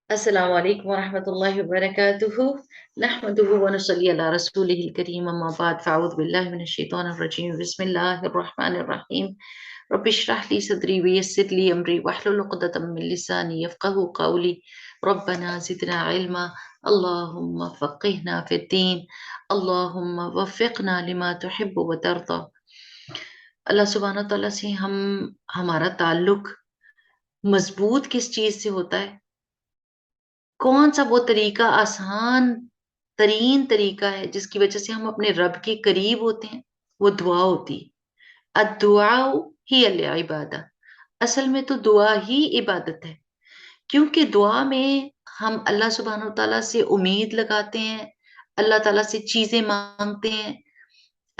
السلام عليكم ورحمة الله وبركاته. نحمده ونصلي على رسوله الكريم، أما بعد، فأعوذ بالله من الشيطان الرجيم. بسم الله الرحمن الرحيم. رب اشرح لي صدري ويسر لي أمري واحلل عقدة من لساني يفقهوا قولي. ربنا زدنا علما. اللهم فقهنا في الدين. اللهم وفقنا لما تحب وترضى. اللہ سبحانہ تعالیٰ سے ہمارا تعلق مضبوط کس چیز سے ہوتا ہے؟ کون سا وہ طریقہ آسان ترین طریقہ ہے جس کی وجہ سے ہم اپنے رب کے قریب ہوتے ہیں؟ وہ دعا ہوتی ہے۔ الدعاء ہی العبادہ، اصل میں تو دعا ہی عبادت ہے، کیونکہ دعا میں ہم اللہ سبحانہ تعالیٰ سے امید لگاتے ہیں، اللہ تعالیٰ سے چیزیں مانگتے ہیں،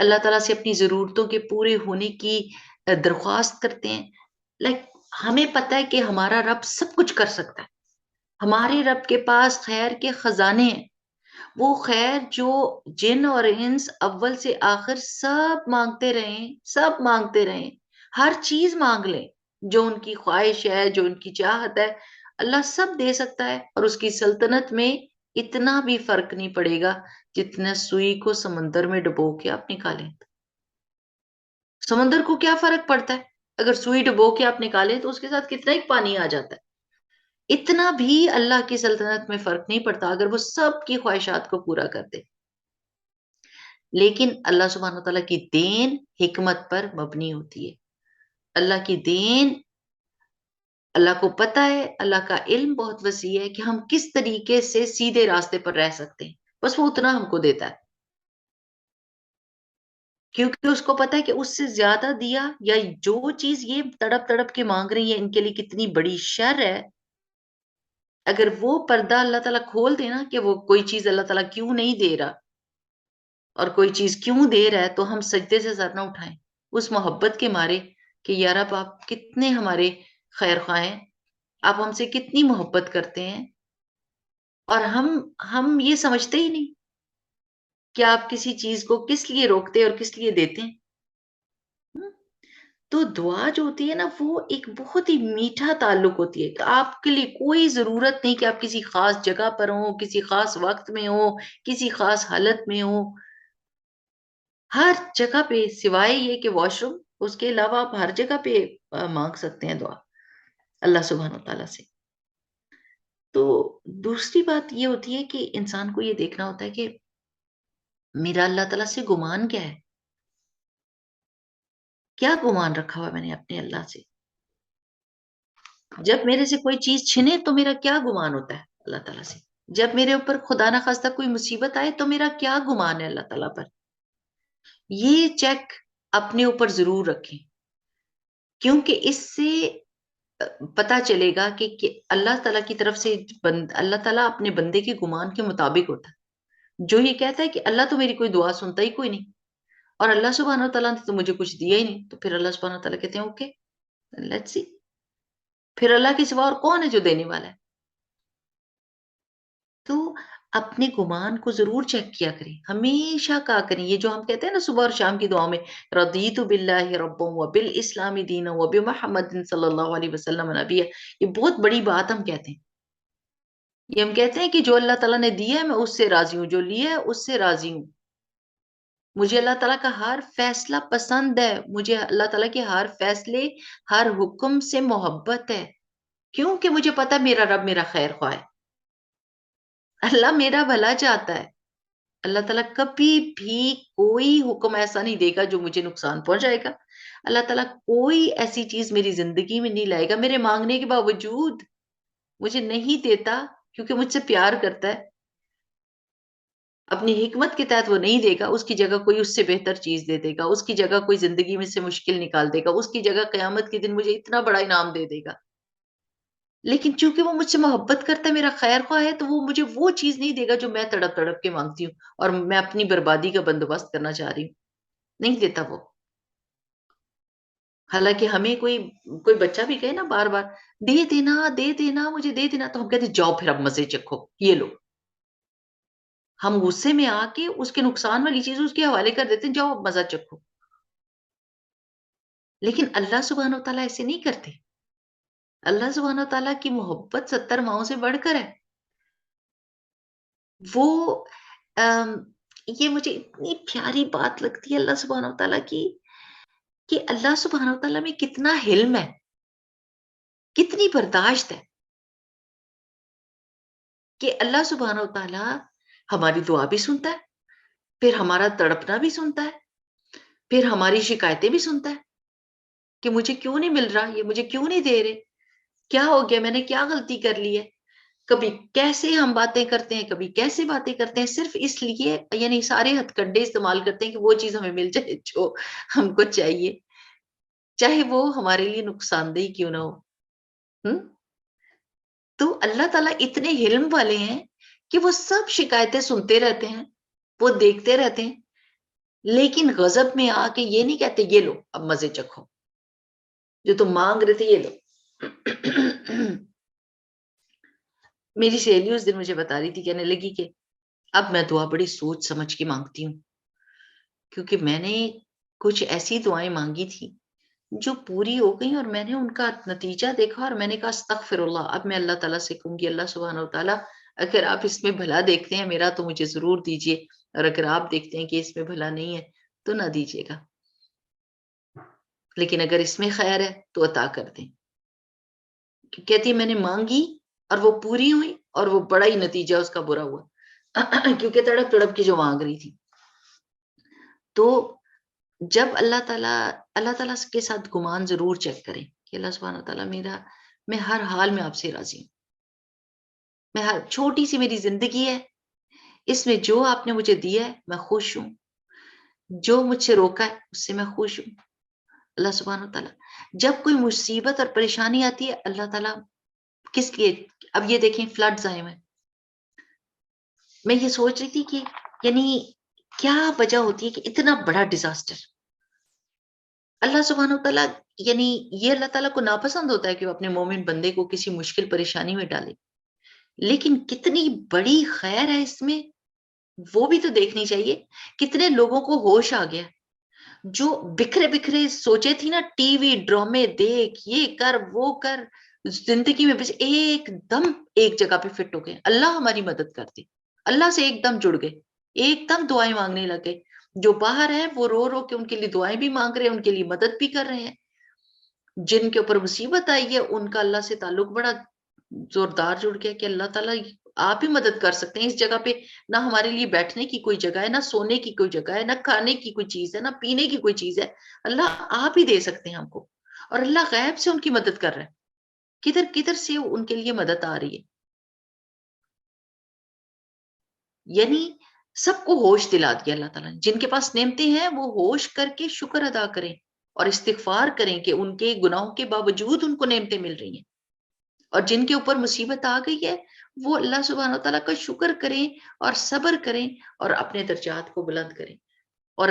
اللہ تعالیٰ سے اپنی ضرورتوں کے پورے ہونے کی درخواست کرتے ہیں۔ لائک ہمیں پتہ ہے کہ ہمارا رب سب کچھ کر سکتا ہے، ہمارے رب کے پاس خیر کے خزانے ہیں، وہ خیر جو جن اور انس اول سے آخر سب مانگتے رہیں، سب مانگتے رہیں، ہر چیز مانگ لیں جو ان کی خواہش ہے، جو ان کی چاہت ہے، اللہ سب دے سکتا ہے، اور اس کی سلطنت میں اتنا بھی فرق نہیں پڑے گا جتنا سوئی کو سمندر میں ڈبو کے آپ نکالیں۔ سمندر کو کیا فرق پڑتا ہے؟ اگر سوئی ڈبو کے آپ نکالیں تو اس کے ساتھ کتنا ہی پانی آ جاتا ہے، اتنا بھی اللہ کی سلطنت میں فرق نہیں پڑتا اگر وہ سب کی خواہشات کو پورا کر دے۔ لیکن اللہ سبحانہ تعالیٰ کی دین حکمت پر مبنی ہوتی ہے۔ اللہ کی دین، اللہ کو پتہ ہے، اللہ کا علم بہت وسیع ہے کہ ہم کس طریقے سے سیدھے راستے پر رہ سکتے ہیں، بس وہ اتنا ہم کو دیتا ہے، کیونکہ اس کو پتہ ہے کہ اس سے زیادہ دیا یا جو چیز یہ تڑپ تڑپ کے مانگ رہی ہے ان کے لیے کتنی بڑی شر ہے۔ اگر وہ پردہ اللہ تعالیٰ کھول دے نا کہ وہ کوئی چیز اللہ تعالیٰ کیوں نہیں دے رہا اور کوئی چیز کیوں دے رہا ہے، تو ہم سجدے سے سر نہ اٹھائیں اس محبت کے مارے کہ یار اب آپ کتنے ہمارے خیر خواہ ہیں، آپ ہم سے کتنی محبت کرتے ہیں، اور ہم یہ سمجھتے ہی نہیں کہ آپ کسی چیز کو کس لیے روکتے اور کس لیے دیتے ہیں۔ تو دعا جو ہوتی ہے نا وہ ایک بہت ہی میٹھا تعلق ہوتی ہے، کہ آپ کے لیے کوئی ضرورت نہیں کہ آپ کسی خاص جگہ پر ہوں، کسی خاص وقت میں ہو، کسی خاص حالت میں ہو، ہر جگہ پہ سوائے یہ کہ واش روم، اس کے علاوہ آپ ہر جگہ پہ مانگ سکتے ہیں دعا اللہ سبحانہ تعالیٰ سے۔ تو دوسری بات یہ ہوتی ہے کہ انسان کو یہ دیکھنا ہوتا ہے کہ میرا اللہ تعالیٰ سے گمان کیا ہے، کیا گمان رکھا ہوا ہے میں نے اپنے اللہ سے؟ جب میرے سے کوئی چیز چھنے تو میرا کیا گمان ہوتا ہے اللہ تعالیٰ سے؟ جب میرے اوپر خدا نہ خواستہ کوئی مصیبت آئے تو میرا کیا گمان ہے اللہ تعالیٰ پر؟ یہ چیک اپنے اوپر ضرور رکھیں، کیونکہ اس سے پتا چلے گا کہ اللہ تعالیٰ کی طرف سے اللہ تعالیٰ اپنے بندے کے گمان کے مطابق ہوتا ہے۔ جو یہ کہتا ہے کہ اللہ تو میری کوئی دعا سنتا ہی کوئی نہیں، اور اللہ سبحانہ تعالیٰ نے تو مجھے کچھ دیا ہی نہیں، تو پھر اللہ سبحانہ تعالیٰ کہتے ہیں اوکے، لیٹس سی، پھر اللہ کے سوا اور کون ہے جو دینے والا ہے؟ تو اپنے گمان کو ضرور چیک کیا کریں، ہمیشہ کہا کریں یہ جو ہم کہتے ہیں نا صبح اور شام کی دعا میں، رضیت باللہ ربا وبالاسلام دینا وبمحمد صلی اللہ علیہ وسلم نبی، یہ بہت بڑی بات ہم کہتے ہیں۔ یہ ہم کہتے ہیں کہ جو اللہ تعالیٰ نے دیا ہے میں اس سے راضی ہوں، جو لیا ہے اس سے راضی ہوں، مجھے اللہ تعالیٰ کا ہر فیصلہ پسند ہے، مجھے اللہ تعالیٰ کے ہر فیصلے، ہر حکم سے محبت ہے، کیونکہ مجھے پتا میرا رب میرا خیر خواہ ہے، اللہ میرا بھلا چاہتا ہے۔ اللہ تعالیٰ کبھی بھی کوئی حکم ایسا نہیں دے گا جو مجھے نقصان پہنچائے گا، اللہ تعالیٰ کوئی ایسی چیز میری زندگی میں نہیں لائے گا میرے مانگنے کے باوجود مجھے نہیں دیتا، کیونکہ مجھ سے پیار کرتا ہے، اپنی حکمت کے تحت وہ نہیں دے گا، اس کی جگہ کوئی اس سے بہتر چیز دے دے گا، اس کی جگہ کوئی زندگی میں سے مشکل نکال دے گا، اس کی جگہ قیامت کے دن مجھے اتنا بڑا انعام دے دے گا۔ لیکن چونکہ وہ مجھ سے محبت کرتا ہے، میرا خیر خواہ ہے، تو وہ مجھے وہ چیز نہیں دے گا جو میں تڑپ تڑپ کے مانگتی ہوں اور میں اپنی بربادی کا بندوبست کرنا چاہ رہی ہوں، نہیں دیتا وہ۔ حالانکہ ہمیں کوئی کوئی بچہ بھی کہے نا بار بار دے دینا مجھے دے دینا، تو ہم کہتے ہیں جاؤ پھر اب مزے چکھو، یہ لو، ہم غصے میں آ کے اس کے نقصان والی چیز اس کے حوالے کر دیتے ہیں، جاؤ اب مزہ چکھو۔ لیکن اللہ سبحانہ و تعالیٰ ایسے نہیں کرتے، اللہ سبحانہ تعالیٰ کی محبت 70 ماؤں سے بڑھ کر ہے. وہ یہ مجھے اتنی پیاری بات لگتی ہے اللہ سبحانہ تعالیٰ کی کہ اللہ سبحانہ تعالیٰ میں کتنا حلم ہے، کتنی برداشت ہے کہ اللہ سبحانہ تعالیٰ ہماری دعا بھی سنتا ہے، پھر ہمارا تڑپنا بھی سنتا ہے، پھر ہماری شکایتیں بھی سنتا ہے کہ مجھے کیوں نہیں مل رہا، یہ مجھے کیوں نہیں دے رہے، کیا ہو گیا، میں نے کیا غلطی کر لی ہے. کبھی کیسے ہم باتیں کرتے ہیں، کبھی کیسے باتیں کرتے ہیں، صرف اس لیے یعنی سارے ہتھ کنڈے استعمال کرتے ہیں کہ وہ چیز ہمیں مل جائے جو ہم کو چاہیے، چاہے وہ ہمارے لیے نقصان دہ کیوں نہ ہو. ہم؟ تو اللہ تعالیٰ اتنے حلم والے ہیں کہ وہ سب شکایتیں سنتے رہتے ہیں، وہ دیکھتے رہتے ہیں، لیکن غضب میں آ کے یہ نہیں کہتے یہ لو اب مزے چکھو، جو تم مانگ رہے تھے یہ لو. میری سہیلی اس دن مجھے بتا رہی تھی، کہنے لگی کہ اب میں دعا بڑی سوچ سمجھ کے مانگتی ہوں، کیونکہ میں نے کچھ ایسی دعائیں مانگی تھی جو پوری ہو گئی اور میں نے ان کا نتیجہ دیکھا اور میں نے کہا استغفر اللہ. اب میں اللہ تعالیٰ سے کہوں گی اللہ سبحانہ و تعالیٰ اگر آپ اس میں بھلا دیکھتے ہیں میرا تو مجھے ضرور دیجیے، اور اگر آپ دیکھتے ہیں کہ اس میں بھلا نہیں ہے تو نہ دیجیے گا، لیکن اگر اس میں خیر ہے تو عطا کر دیں. کہتی میں نے مانگی اور وہ پوری ہوئی اور وہ بڑا ہی نتیجہ اس کا برا ہوا کیونکہ تڑپ تڑپ کے جو مانگ رہی تھی. تو جب اللہ تعالیٰ کے ساتھ گمان ضرور چیک کریں کہ اللہ سبحانہ تعالیٰ میں ہر حال میں آپ سے راضی ہوں، میں ہر چھوٹی سی میری زندگی ہے اس میں جو آپ نے مجھے دیا ہے میں خوش ہوں، جو مجھ سے روکا ہے اس سے میں خوش ہوں. اللہ سبحانہ تعالیٰ جب کوئی مصیبت اور پریشانی آتی ہے اللہ تعالیٰ کس لیے، اب یہ دیکھیں فلڈز آئے ہوئے، میں یہ سوچ رہی تھی کہ یعنی کیا وجہ ہوتی ہے کہ اتنا بڑا ڈیزاسٹر اللہ سبحانہ وتعالیٰ یعنی یہ اللہ تعالیٰ کو ناپسند ہوتا ہے کہ وہ اپنے مومن بندے کو کسی مشکل پریشانی میں ڈالے، لیکن کتنی بڑی خیر ہے اس میں وہ بھی تو دیکھنی چاہیے. کتنے لوگوں کو ہوش آ گیا جو بکھرے بکھرے سوچے تھی نا، ٹی وی ڈرامے دیکھ یہ کر وہ کر، زندگی میں بس ایک دم ایک جگہ پہ فٹ ہو گئے، اللہ ہماری مدد کرتے، اللہ سے ایک دم جڑ گئے، ایک دم دعائیں مانگنے لگے. جو باہر ہیں وہ رو رو کے ان کے لیے دعائیں بھی مانگ رہے ہیں، ان کے لیے مدد بھی کر رہے ہیں. جن کے اوپر مصیبت آئی ہے ان کا اللہ سے تعلق بڑا زوردار جڑ گیا کہ اللہ تعالیٰ آپ ہی مدد کر سکتے ہیں. اس جگہ پہ نہ ہمارے لیے بیٹھنے کی کوئی جگہ ہے، نہ سونے کی کوئی جگہ ہے، نہ کھانے کی کوئی چیز ہے، نہ پینے کی کوئی چیز ہے، اللہ آپ ہی دے سکتے ہیں ہم کو. اور اللہ غیب سے ان کی مدد کر رہا ہے، کدھر کدھر سے ان کے لیے مدد آ رہی ہے. یعنی سب کو ہوش دلا دیا اللہ تعالیٰ نے. جن کے پاس نعمتیں ہیں وہ ہوش کر کے شکر ادا کریں اور استغفار کریں کہ ان کے گناہوں کے باوجود ان کو نعمتیں مل رہی ہیں. اور جن کے اوپر مصیبت آ گئی ہے وہ اللہ سبحانہ تعالیٰ کا شکر کریں اور صبر کریں اور اپنے درجات کو بلند کریں. اور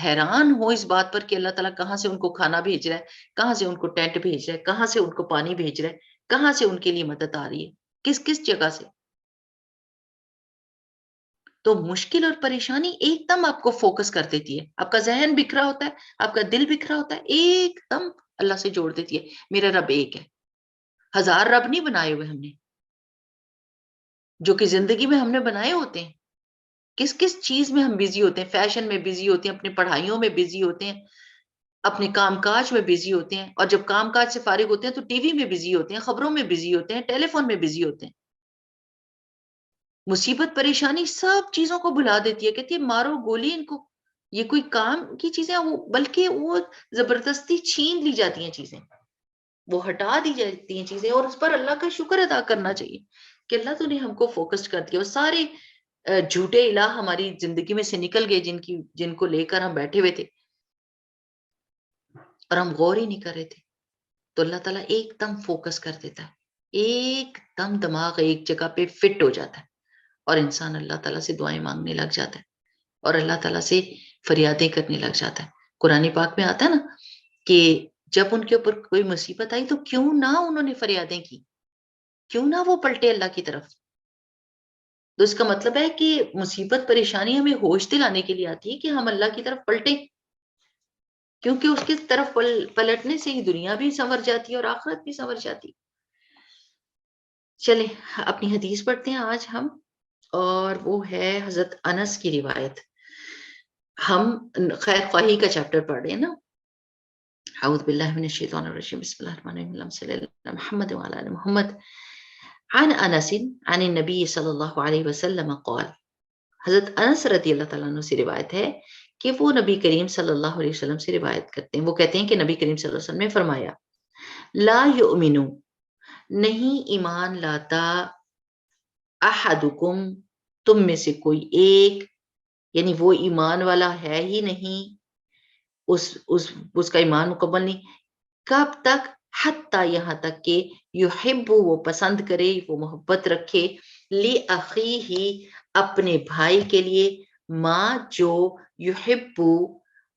حیران ہو اس بات پر کہ اللہ تعالیٰ کہاں سے ان کو کھانا بھیج رہا ہے، کہاں سے ان کو ٹینٹ بھیج رہا ہے، کہاں سے ان کو پانی بھیج رہا ہے، کہاں سے ان کے لیے مدد آ رہی ہے، کس کس جگہ سے. تو مشکل اور پریشانی ایک دم آپ کو فوکس کر دیتی ہے، آپ کا ذہن بکھرا ہوتا ہے، آپ کا دل بکھرا ہوتا ہے، ایک دم اللہ سے جوڑ دیتی ہے. میرا رب ایک ہے، ہزار رب نہیں بنائے ہوئے ہم نے جو کہ زندگی میں ہم نے بنائے ہوتے ہیں. کس کس چیز میں ہم بزی ہوتے ہیں، فیشن میں بزی ہوتے ہیں، اپنے پڑھائیوں میں بزی ہوتے ہیں، اپنے کام کاج میں بزی ہوتے ہیں، اور جب کام کاج سے فارغ ہوتے ہیں تو ٹی وی میں بزی ہوتے ہیں، خبروں میں بزی ہوتے ہیں، ٹیلی فون میں بزی ہوتے ہیں. مصیبت پریشانی سب چیزوں کو بھلا دیتی ہے، کہتی ہے مارو گولی ان کو، یہ کوئی کام کی چیزیں وہ بلکہ وہ زبردستی چھین لی جاتی ہیں چیزیں، وہ ہٹا دی جاتی ہیں چیزیں، اور اس پر اللہ کا شکر ادا کرنا چاہیے کہ اللہ تو نے ہم کو فوکس کر دیا. وہ سارے جھوٹے الہ ہماری زندگی میں سے نکل گئے جن کو لے کر ہم بیٹھے ہوئے تھے اور ہم غور ہی نہیں کر رہے تھے. تو اللہ تعالیٰ ایک دم فوکس کر دیتا ہے، ایک دم دماغ ایک جگہ پہ فٹ ہو جاتا ہے اور انسان اللہ تعالیٰ سے دعائیں مانگنے لگ جاتا ہے اور اللہ تعالیٰ سے فریادیں کرنے لگ جاتا ہے. قرآن پاک میں آتا ہے نا کہ جب ان کے اوپر کوئی مصیبت آئی تو کیوں نہ انہوں نے فریادیں کی، کیوں نہ وہ پلٹے اللہ کی طرف. تو اس کا مطلب ہے کہ مصیبت پریشانی ہمیں ہوش دلانے کے لیے آتی ہے کہ ہم اللہ کی طرف پلٹیں، کیونکہ اس کی طرف پلٹنے سے ہی دنیا بھی سنور جاتی ہے اور آخرت بھی سنور جاتی ہے. چلیں اپنی حدیث پڑھتے ہیں آج ہم، اور وہ ہے حضرت انس کی روایت. ہم خیر خواہی کا چیپٹر پڑھ رہے ہیں نا. اعوذ باللہ من الشیطان الرجیم بسم اللہ الرحمن الرحیم اللہم صلی علی محمد وعلی آل محمد. عن انس عن النبی صلی اللہ علیہ وسلم قال. حضرت انس رضی اللہ تعالیٰ عنہ سے روایت ہے کہ وہ نبی کریم صلی اللہ علیہ وسلم سے روایت کرتے ہیں. وہ کہتے ہیں کہ نبی کریم صلی اللہ علیہ وسلم نے فرمایا لا یؤمن نہیں ایمان لاتا احدکم تم میں سے کوئی ایک، یعنی وہ ایمان والا ہے ہی نہیں، اس کا ایمان مکمل نہیں. کب تک؟ حتی یہاں تک کہ یحب وہ پسند کرے، وہ محبت رکھے، لأخیہ اپنے بھائی کے لیے، ماں جو یحب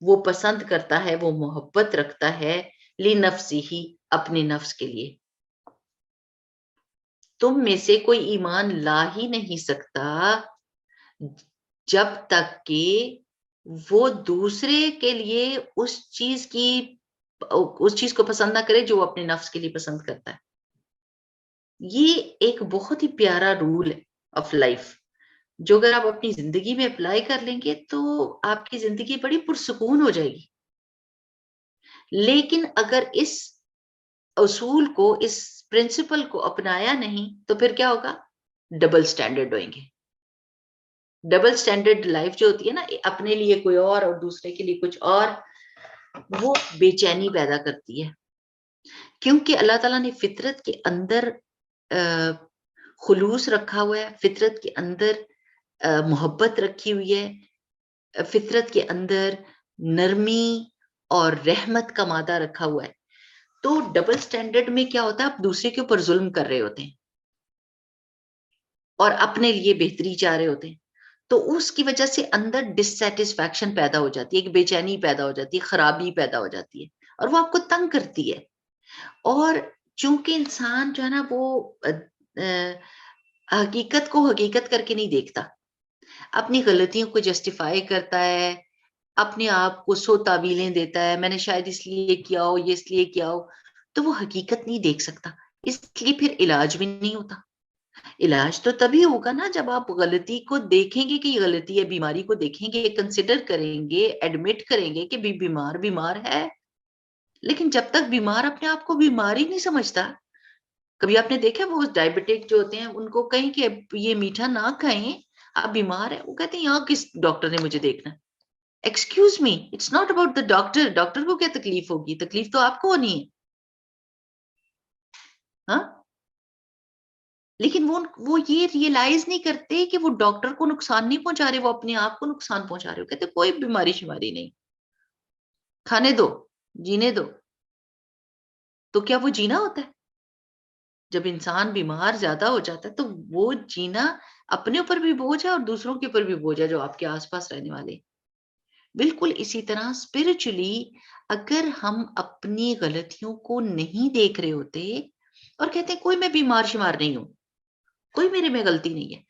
وہ پسند کرتا ہے، وہ محبت رکھتا ہے، لنفسہ اپنے نفس کے لیے. تم میں سے کوئی ایمان لا ہی نہیں سکتا جب تک کہ وہ دوسرے کے لیے اس چیز کو پسند نہ کرے جو وہ اپنے نفس کے لیے پسند کرتا ہے. یہ ایک بہت ہی پیارا رول ہے آف لائف، جو اگر آپ اپنی زندگی میں اپلائی کر لیں گے تو آپ کی زندگی بڑی پرسکون ہو جائے گی. لیکن اگر اس اصول کو، اس پرنسپل کو اپنایا نہیں تو پھر کیا ہوگا؟ ڈبل سٹینڈرڈ ہوئیں گے. ڈبل سٹینڈرڈ لائف جو ہوتی ہے نا، اپنے لیے کوئی اور دوسرے کے لیے کچھ اور، وہ بے چینی پیدا کرتی ہے. کیونکہ اللہ تعالیٰ نے فطرت کے اندر خلوص رکھا ہوا ہے، فطرت کے اندر محبت رکھی ہوئی ہے، فطرت کے اندر نرمی اور رحمت کا مادہ رکھا ہوا ہے. تو ڈبل سٹینڈرڈ میں کیا ہوتا ہے؟ آپ دوسرے کے اوپر ظلم کر رہے ہوتے ہیں اور اپنے لیے بہتری چاہ رہے ہوتے ہیں. تو اس کی وجہ سے اندر ڈسسیٹسفیکشن پیدا ہو جاتی ہے، ایک بے چینی پیدا ہو جاتی ہے، خرابی پیدا ہو جاتی ہے، اور وہ آپ کو تنگ کرتی ہے. اور چونکہ انسان جو ہے نا وہ حقیقت کو حقیقت کر کے نہیں دیکھتا، اپنی غلطیوں کو جسٹیفائی کرتا ہے، اپنے آپ کو سو تعویلیں دیتا ہے، میں نے شاید اس لیے کیا ہو، یہ اس لیے کیا ہو، تو وہ حقیقت نہیں دیکھ سکتا. اس لیے پھر علاج بھی نہیں ہوتا. علاج تو تبھی ہوگا نا جب آپ غلطی کو دیکھیں گے کہ یہ غلطی ہے، بیماری کو دیکھیں گے، کنسیڈر کریں گے، ایڈمٹ کریں گے کہ بیمار ہے. لیکن جب تک بیمار اپنے آپ کو بیماری نہیں سمجھتا، کبھی آپ نے دیکھا وہ ڈائبٹک جو ہوتے ہیں ان کو کہیں کہ یہ میٹھا نہ کھائیں، آپ بیمار ہیں، وہ کہتے ہیں یہاں کس ڈاکٹر نے مجھے دیکھنا. Excuse me, it's not about the doctor. Doctor کو کیا تکلیف ہوگی؟ تکلیف تو آپ کو ہونی ہے. ہاں، لیکن وہ یہ ریئلائز نہیں کرتے کہ وہ ڈاکٹر کو نقصان نہیں پہنچا رہے، وہ اپنے آپ کو نقصان پہنچا رہے. کہتے کوئی بیماری شماری نہیں، کھانے دو، جینے دو. تو کیا وہ جینا ہوتا ہے؟ جب انسان بیمار زیادہ ہو جاتا ہے تو وہ جینا اپنے اوپر بھی بوجھ ہے اور دوسروں کے اوپر بھی بوجھ ہے جو آپ کے آس پاس رہنے والے. بالکل اسی طرح اسپرچولی اگر ہم اپنی غلطیوں کو نہیں دیکھ رہے ہوتے اور کہتے ہیں کوئی میں بیمار شمار نہیں ہوں، کوئی میرے میں غلطی نہیں ہے،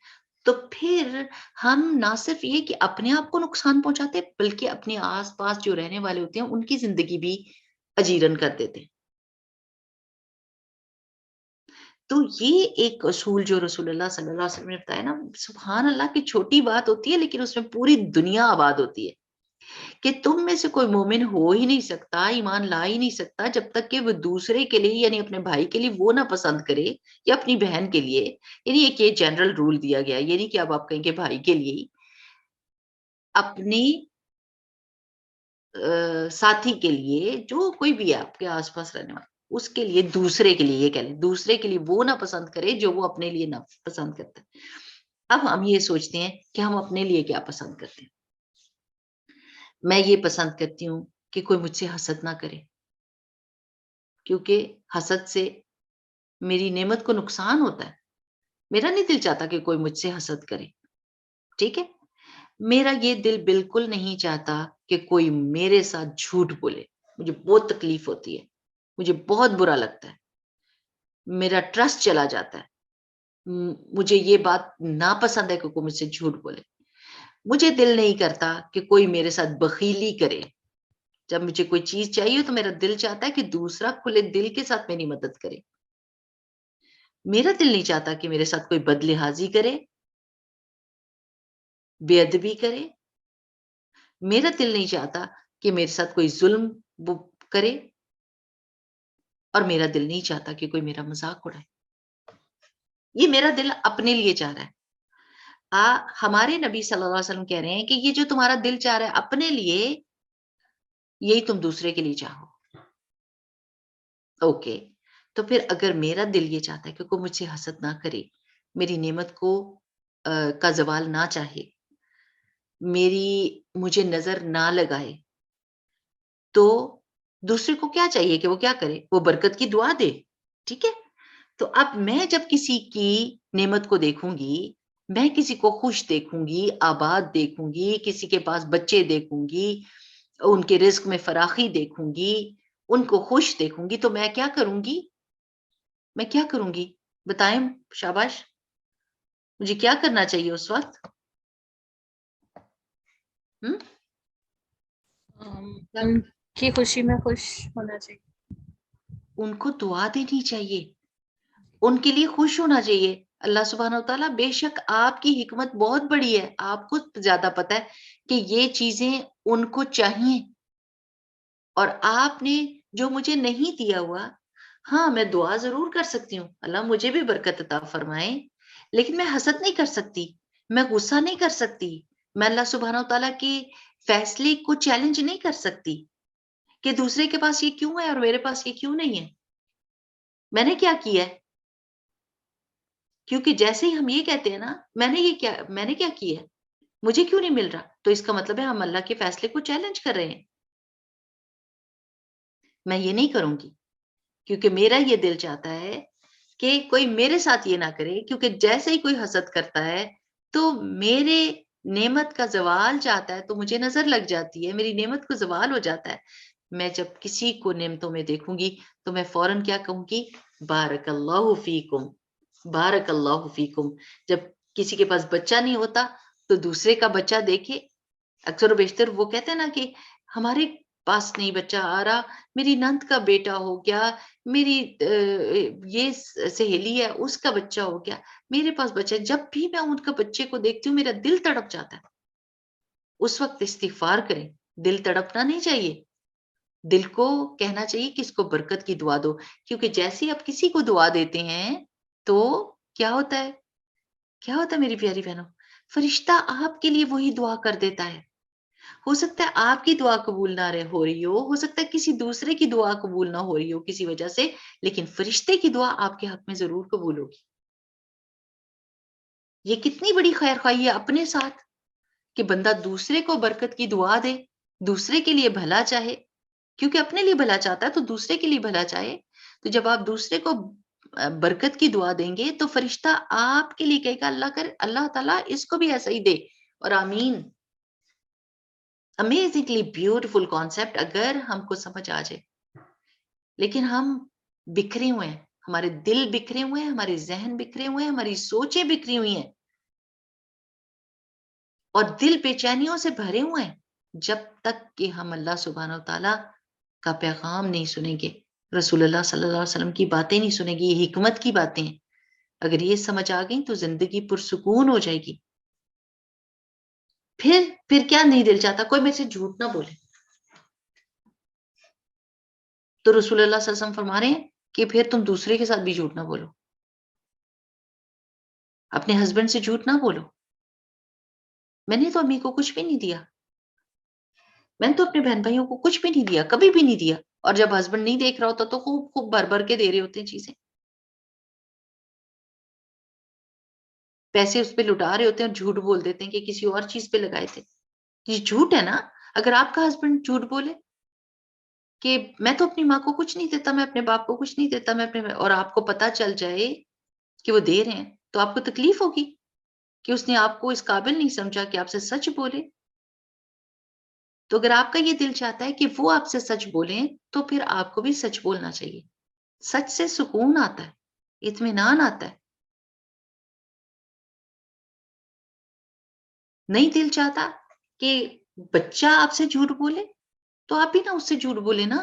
تو پھر ہم نہ صرف یہ کہ اپنے آپ کو نقصان پہنچاتے بلکہ اپنے آس پاس جو رہنے والے ہوتے ہیں ان کی زندگی بھی اجیرن کر دیتے. تو یہ ایک اصول جو رسول اللہ صلی اللہ علیہ وسلم نے بتایا نا، سبحان اللہ کی چھوٹی بات ہوتی ہے لیکن اس میں پوری دنیا آباد ہوتی ہے. کہ تم میں سے کوئی مومن ہو ہی نہیں سکتا، ایمان لا ہی نہیں سکتا جب تک کہ وہ دوسرے کے لیے یعنی اپنے بھائی کے لیے وہ نہ پسند کرے، یا اپنی بہن کے لیے. یعنی ایک یہ جنرل رول دیا گیا، یہ نہیں کہ اب آپ کہیں کہ بھائی کے لیے ہی، اپنی ساتھی کے لیے جو کوئی بھی ہے آپ کے آس پاس رہنے والا، اس کے لیے، دوسرے کے لیے، یہ کہہ لیں دوسرے کے لیے وہ نہ پسند کرے جو وہ اپنے لیے نہ پسند کرتا ہے. اب ہم یہ سوچتے ہیں کہ ہم اپنے لیے کیا پسند کرتے ہیں. میں یہ پسند کرتی ہوں کہ کوئی مجھ سے حسد نہ کرے، کیونکہ حسد سے میری نعمت کو نقصان ہوتا ہے. میرا نہیں دل چاہتا کہ کوئی مجھ سے حسد کرے. ٹھیک ہے، میرا یہ دل بالکل نہیں چاہتا کہ کوئی میرے ساتھ جھوٹ بولے. مجھے بہت تکلیف ہوتی ہے، مجھے بہت برا لگتا ہے، میرا ٹرسٹ چلا جاتا ہے. مجھے یہ بات ناپسند ہے کہ کوئی مجھ سے جھوٹ بولے. مجھے دل نہیں کرتا کہ کوئی میرے ساتھ بخیلی کرے. جب مجھے کوئی چیز چاہیے تو میرا دل چاہتا ہے کہ دوسرا کھلے دل کے ساتھ میری مدد کرے. میرا دل نہیں چاہتا کہ میرے ساتھ کوئی بد لحاظی کرے، بے ادبی کرے، میرا دل نہیں چاہتا کہ میرے ساتھ کوئی ظلم وہ کرے، اور میرا دل نہیں چاہتا کہ کوئی میرا مذاق اڑائے. یہ میرا دل اپنے لیے چاہ رہا ہے. ہمارے نبی صلی اللہ علیہ وسلم کہہ رہے ہیں کہ یہ جو تمہارا دل چاہ رہا ہے اپنے لیے، یہی تم دوسرے کے لیے چاہو. اوکے، تو پھر اگر میرا دل یہ چاہتا ہے کہ کوئی مجھ سے حسد نہ کرے، میری نعمت کو کا زوال نہ چاہے، مجھے نظر نہ لگائے، تو دوسرے کو کیا چاہیے کہ وہ کیا کرے؟ وہ برکت کی دعا دے. ٹھیک ہے. تو اب میں جب کسی کی نعمت کو دیکھوں گی، میں کسی کو خوش دیکھوں گی، آباد دیکھوں گی، کسی کے پاس بچے دیکھوں گی، ان کے رزق میں فراخی دیکھوں گی، ان کو خوش دیکھوں گی، تو میں کیا کروں گی؟ میں کیا کروں گی؟ بتائیں، شاباش، مجھے کیا کرنا چاہیے اس وقت؟ ان کی خوشی میں خوش ہونا چاہیے. ان کو دعا دینی چاہیے، ان کے لیے خوش ہونا چاہیے. اللہ سبحانہ و تعالیٰ، بے شک آپ کی حکمت بہت بڑی ہے، آپ کو زیادہ پتا ہے کہ یہ چیزیں ان کو چاہیے، اور آپ نے جو مجھے نہیں دیا ہوا، ہاں میں دعا ضرور کر سکتی ہوں، اللہ مجھے بھی برکت عطا فرمائے، لیکن میں حسد نہیں کر سکتی، میں غصہ نہیں کر سکتی، میں اللہ سبحانہ و تعالیٰ کے فیصلے کو چیلنج نہیں کر سکتی کہ دوسرے کے پاس یہ کیوں ہے اور میرے پاس یہ کیوں نہیں ہے. میں نے کیا کیا ہے؟ کیونکہ جیسے ہی ہم یہ کہتے ہیں نا، میں نے کیا کیا ہے، مجھے کیوں نہیں مل رہا، تو اس کا مطلب ہے ہم اللہ کے فیصلے کو چیلنج کر رہے ہیں. میں یہ نہیں کروں گی، کیونکہ میرا یہ دل چاہتا ہے کہ کوئی میرے ساتھ یہ نہ کرے، کیونکہ جیسے ہی کوئی حسد کرتا ہے تو میرے نعمت کا زوال چاہتا ہے، تو مجھے نظر لگ جاتی ہے، میری نعمت کو زوال ہو جاتا ہے. میں جب کسی کو نعمتوں میں دیکھوں گی تو میں فوراً کیا کہوں گی؟ بارک اللہ فیکم، بارک اللہ فیکم. جب کسی کے پاس بچہ نہیں ہوتا تو دوسرے کا بچہ دیکھے، اکثر و بیشتر وہ کہتے ہیں نا کہ ہمارے پاس نہیں بچہ آ رہا، میری نند کا بیٹا ہو گیا، میری یہ سہیلی ہے اس کا بچہ ہو گیا، میرے پاس بچہ ہے. جب بھی میں ان کا بچے کو دیکھتی ہوں میرا دل تڑپ جاتا ہے. اس وقت استغفار کریں، دل تڑپنا نہیں چاہیے، دل کو کہنا چاہیے کہ اس کو برکت کی دعا دو. کیونکہ جیسے ہی آپ کسی کو دعا دیتے ہیں تو کیا ہوتا ہے؟ کیا ہوتا ہے میری پیاری بہنوں؟ فرشتہ آپ کے لیے وہی دعا کر دیتا ہے. ہو سکتا ہے آپ کی دعا قبول نہ ہو رہی ہو سکتا ہے کسی دوسرے کی دعا قبول نہ ہو رہی ہو کسی وجہ سے، لیکن فرشتے کی دعا آپ کے حق میں ضرور قبول ہوگی. یہ کتنی بڑی خیر خواہی ہے اپنے ساتھ، کہ بندہ دوسرے کو برکت کی دعا دے، دوسرے کے لیے بھلا چاہے، کیونکہ اپنے لیے بھلا چاہتا ہے تو دوسرے کے لیے بھلا چاہے. تو جب آپ دوسرے کو برکت کی دعا دیں گے تو فرشتہ آپ کے لیے کہے گا اللہ تعالیٰ اس کو بھی ایسا ہی دے، اور آمین. امیزنگلی بیوٹیفل کانسیپٹ اگر ہم کو سمجھ آ جائے. لیکن ہم بکھرے ہوئے ہیں، ہمارے دل بکھرے ہوئے ہیں، ہمارے ذہن بکھرے ہوئے ہیں، ہماری سوچیں بکھری ہوئی ہیں، اور دل بے چینیوں سے بھرے ہوئے ہیں، جب تک کہ ہم اللہ سبحانہ و تعالیٰ کا پیغام نہیں سنیں گے، رسول اللہ صلی اللہ علیہ وسلم کی باتیں نہیں سنیں گے. یہ حکمت کی باتیں ہیں، اگر یہ سمجھ آ گئی تو زندگی پرسکون ہو جائے گی. پھر کیا نہیں دل چاہتا کوئی میرے سے جھوٹ نہ بولے. تو رسول اللہ صلی اللہ علیہ وسلم فرما رہے ہیں کہ پھر تم دوسرے کے ساتھ بھی جھوٹ نہ بولو، اپنے ہسبینڈ سے جھوٹ نہ بولو. میں نے تو امی کو کچھ بھی نہیں دیا، میں نے تو اپنے بہن بھائیوں کو کچھ بھی نہیں دیا، کبھی بھی نہیں دیا، اور جب ہسبینڈ نہیں دیکھ رہا ہوتا تو خوب خوب بھر بھر کے دے رہے ہوتے ہیں چیزیں، پیسے اس پہ لٹا رہے ہوتے ہیں اور جھوٹ بول دیتے ہیں کہ کسی اور چیز پہ لگائے تھے. یہ جھوٹ ہے نا. اگر آپ کا ہسبینڈ جھوٹ بولے کہ میں تو اپنی ماں کو کچھ نہیں دیتا، میں اپنے باپ کو کچھ نہیں دیتا، میں اپنے، اور آپ کو پتا چل جائے کہ وہ دے رہے ہیں، تو آپ کو تکلیف ہوگی کہ اس نے آپ کو اس قابل نہیں سمجھا کہ آپ سے سچ بولے. تو اگر آپ کا یہ دل چاہتا ہے کہ وہ آپ سے سچ بولیں تو پھر آپ کو بھی سچ بولنا چاہیے. سچ سے سکون آتا ہے، اطمینان آتا ہے. نہیں دل چاہتا کہ بچہ آپ سے جھوٹ بولے تو آپ بھی نہ اس سے جھوٹ بولے نا.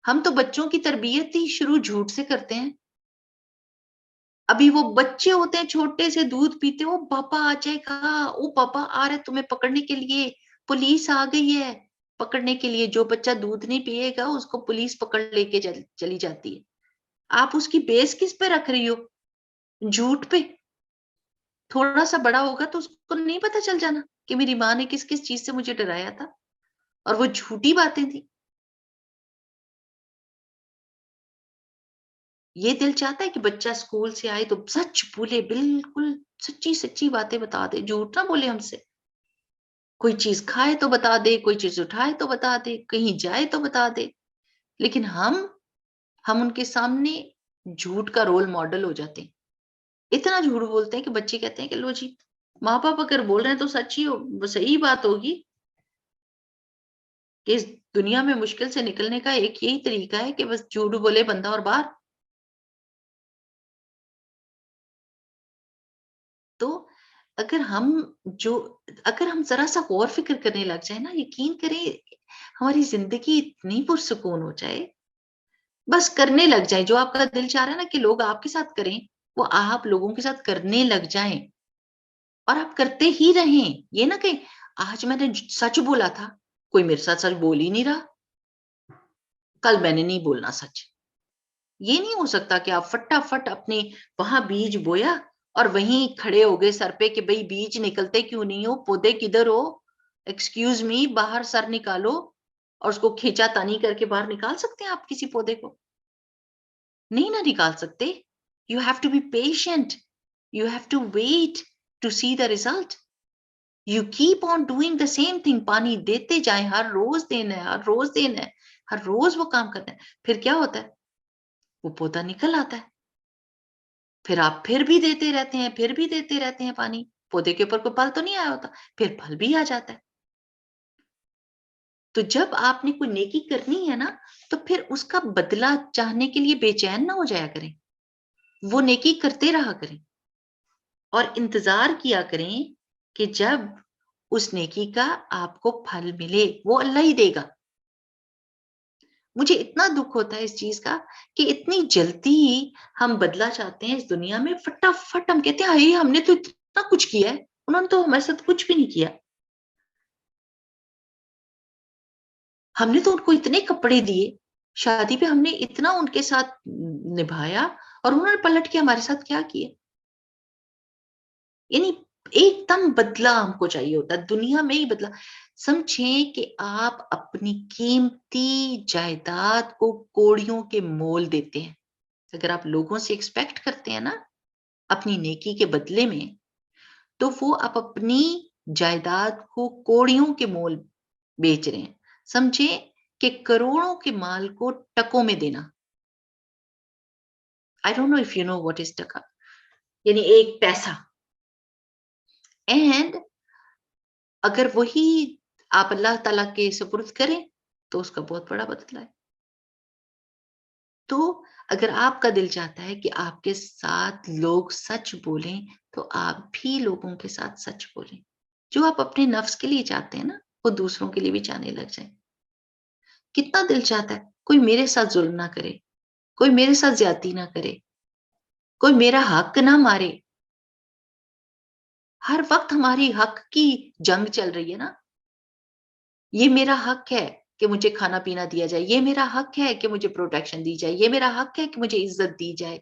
ہم تو بچوں کی تربیت ہی شروع جھوٹ سے کرتے ہیں. ابھی وہ بچے ہوتے ہیں چھوٹے سے دودھ پیتے، او پاپا آ جائے گا، او پاپا آ رہے تمہیں پکڑنے کے لیے، پولیس آ گئی ہے پکڑنے کے لیے. جو بچہ دودھ نہیں پیے گا اس کو پولیس پکڑ لے کے چلی جاتی ہے. آپ اس کی بیس کس پہ رکھ رہی ہو؟ جھوٹ پہ. تھوڑا سا بڑا ہوگا تو اس کو نہیں پتا چل جانا کہ میری ماں نے کس کس چیز سے مجھے ڈرایا تھا اور وہ جھوٹی باتیں تھی. یہ دل چاہتا ہے کہ بچہ اسکول سے آئے تو سچ بولے، بالکل سچی سچی باتیں بتا دے، جھوٹ نہ بولے ہم سے. کوئی چیز کھائے تو بتا دے، کوئی چیز اٹھائے تو بتا دے، کہیں جائے تو بتا دے. لیکن ہم ان کے سامنے جھوٹ کا رول ماڈل ہو جاتے ہیں. اتنا جھوٹ بولتے ہیں کہ بچے کہتے ہیں کہ لو جی ماں باپ اگر بول رہے ہیں تو سچ ہی صحیح بات ہوگی. کہ اس دنیا میں مشکل سے نکلنے کا ایک یہی طریقہ ہے کہ بس جھوٹ بولے بندہ اور باہر. تو اگر ہم اگر ہم ذرا سا غور فکر کرنے لگ جائیں نا، یقین کریں ہماری زندگی اتنی پرسکون ہو جائے. بس کرنے لگ جائیں جو آپ کا دل چاہ رہا ہے نا کہ لوگ آپ کے ساتھ کریں، وہ آپ لوگوں کے ساتھ کرنے لگ جائیں اور آپ کرتے ہی رہیں. یہ نہ کہ آج میں نے سچ بولا تھا، کوئی میرے ساتھ سچ بول ہی نہیں رہا، کل میں نے نہیں بولنا سچ. یہ نہیں ہو سکتا کہ آپ فٹافٹ اپنے وہاں بیج بویا اور وہیں کھڑے ہو گئے سر پہ کہ بھئی بیج نکلتے کیوں نہیں ہو، پودے کدھر ہو، ایکسکیوز می باہر سر نکالو، اور اس کو کھینچا تانی کر کے باہر نکال سکتے ہیں آپ کسی پودے کو؟ نہیں نہ نکال سکتے. You have to be patient, you have to wait to see the result. You keep on doing the same thing. پانی دیتے جائیں، ہر روز دینا ہے، ہر روز دینا ہے، ہر روز وہ کام کرنا ہے. پھر کیا ہوتا ہے؟ وہ پودا نکل آتا ہے. پھر آپ پھر بھی دیتے رہتے ہیں، پھر بھی دیتے رہتے ہیں پانی. پودے کے اوپر کوئی پھل تو نہیں آیا ہوتا، پھر پھل بھی آ جاتا ہے. تو جب آپ نے کوئی نیکی کرنی ہے نا تو پھر اس کا بدلہ چاہنے کے لیے بے چین نہ ہو جایا کریں. وہ نیکی کرتے رہا کریں اور انتظار کیا کریں کہ جب اس نیکی کا آپ کو پھل ملے، وہ اللہ ہی دے گا. مجھے اتنا دکھ ہوتا ہے اس چیز کا کہ اتنی جلدی ہم بدلا چاہتے ہیں اس دنیا میں. فٹافٹ ہم کہتے ہیں ہم نے تو اتنا کچھ کیا ہے، انہوں نے تو ہمارے ساتھ کچھ بھی نہیں کیا. ہم نے تو ان کو اتنے کپڑے دیے، شادی پہ ہم نے اتنا ان کے ساتھ نبھایا، اور انہوں نے پلٹ کے ہمارے ساتھ کیا کیا. یعنی ایک دم بدلہ ہم کو چاہیے ہوتا ہے، دنیا میں ہی بدلہ. سمجھیں کہ آپ اپنی قیمتی جائیداد کو کوڑیوں کے مول دیتے ہیں. اگر آپ لوگوں سے ایکسپیکٹ کرتے ہیں نا اپنی نیکی کے بدلے میں، تو وہ آپ اپنی جائیداد کو کوڑیوں کے مول بیچ رہے ہیں. سمجھیں کہ کروڑوں کے مال کو ٹکوں میں دینا. I don't know if you know what is tikka, یعنی ایک پیسہ. اینڈ اگر وہی آپ اللہ تعالیٰ کے سپرد کریں تو اس کا بہت بڑا بدلہ ہے. تو اگر آپ کا دل چاہتا ہے کہ آپ کے ساتھ لوگ سچ بولیں تو آپ بھی لوگوں کے ساتھ سچ بولیں. جو آپ اپنے نفس کے لیے چاہتے ہیں نا وہ دوسروں کے لیے بھی چاہنے لگ جائیں. کتنا دل چاہتا ہے کوئی میرے ساتھ ظلم نہ کرے، کوئی میرے ساتھ زیادتی نہ کرے، کوئی میرا حق نہ مارے. ہر وقت ہماری حق کی جنگ چل رہی ہے نا. یہ میرا حق ہے کہ مجھے کھانا پینا دیا جائے، یہ میرا حق ہے کہ مجھے پروٹیکشن دی جائے، یہ میرا حق ہے کہ مجھے عزت دی جائے،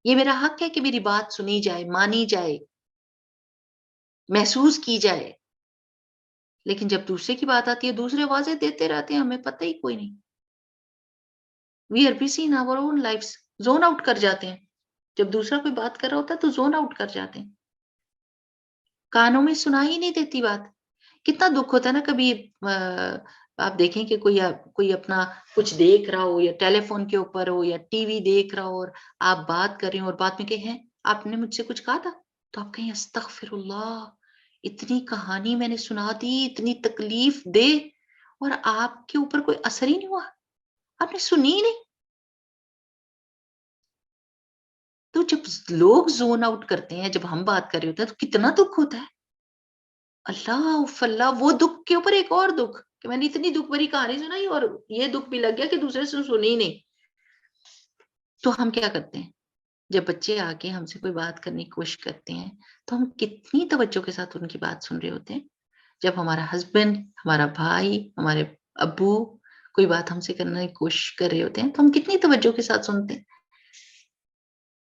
یہ میرا حق ہے کہ میری بات سنی جائے، مانی جائے، محسوس کی جائے. لیکن جب دوسرے کی بات آتی ہے دوسرے واضح دیتے رہتے ہیں، ہمیں پتہ ہی کوئی نہیں. We are busy in our own lives. Zone out کر جاتے ہیں. جب دوسرا کوئی بات کر رہا ہوتا ہے تو زون آؤٹ کر جاتے ہیں، کانوں میں سنا ہی نہیں دیتی بات. کتنا دکھ ہوتا ہے نا کبھی آپ دیکھیں کہ کوئی اپنا کچھ دیکھ رہا ہو یا ٹیلی فون کے اوپر ہو یا ٹی وی دیکھ رہا ہو اور آپ بات کر رہے ہو اور بات میں کہیں آپ نے مجھ سے کچھ کہا تھا، تو آپ کہیں استغفر اللہ، اتنی کہانی میں نے سنا دی، اتنی تکلیف دے، اور آپ کے اوپر کوئی اثر ہی نہیں ہوا، آپ نے سنی ہی نہیں. تو جب لوگ زون آؤٹ کرتے ہیں، جب ہم بات کر رہے ہوتے ہیں تو کتنا دکھ ہوتا ہے. اللہ وہ دکھ کے اوپر ایک اور دکھ کہ میں نے اتنی دکھ بھری کہانی سنائی اور یہ دکھ بھی لگ گیا کہ دوسرے سے سنی ہی نہیں. تو ہم کیا کرتے ہیں؟ جب بچے آ کے ہم سے کوئی بات کرنے کی کوشش کرتے ہیں تو ہم کتنی توجہ کے ساتھ ان کی بات سن رہے ہوتے ہیں. جب ہمارا ہسبینڈ، ہمارا بھائی، ہمارے ابو کوئی بات ہم سے کرنے کی کوشش کر رہے ہوتے ہیں تو ہم کتنی توجہ کے ساتھ سنتے ہیں،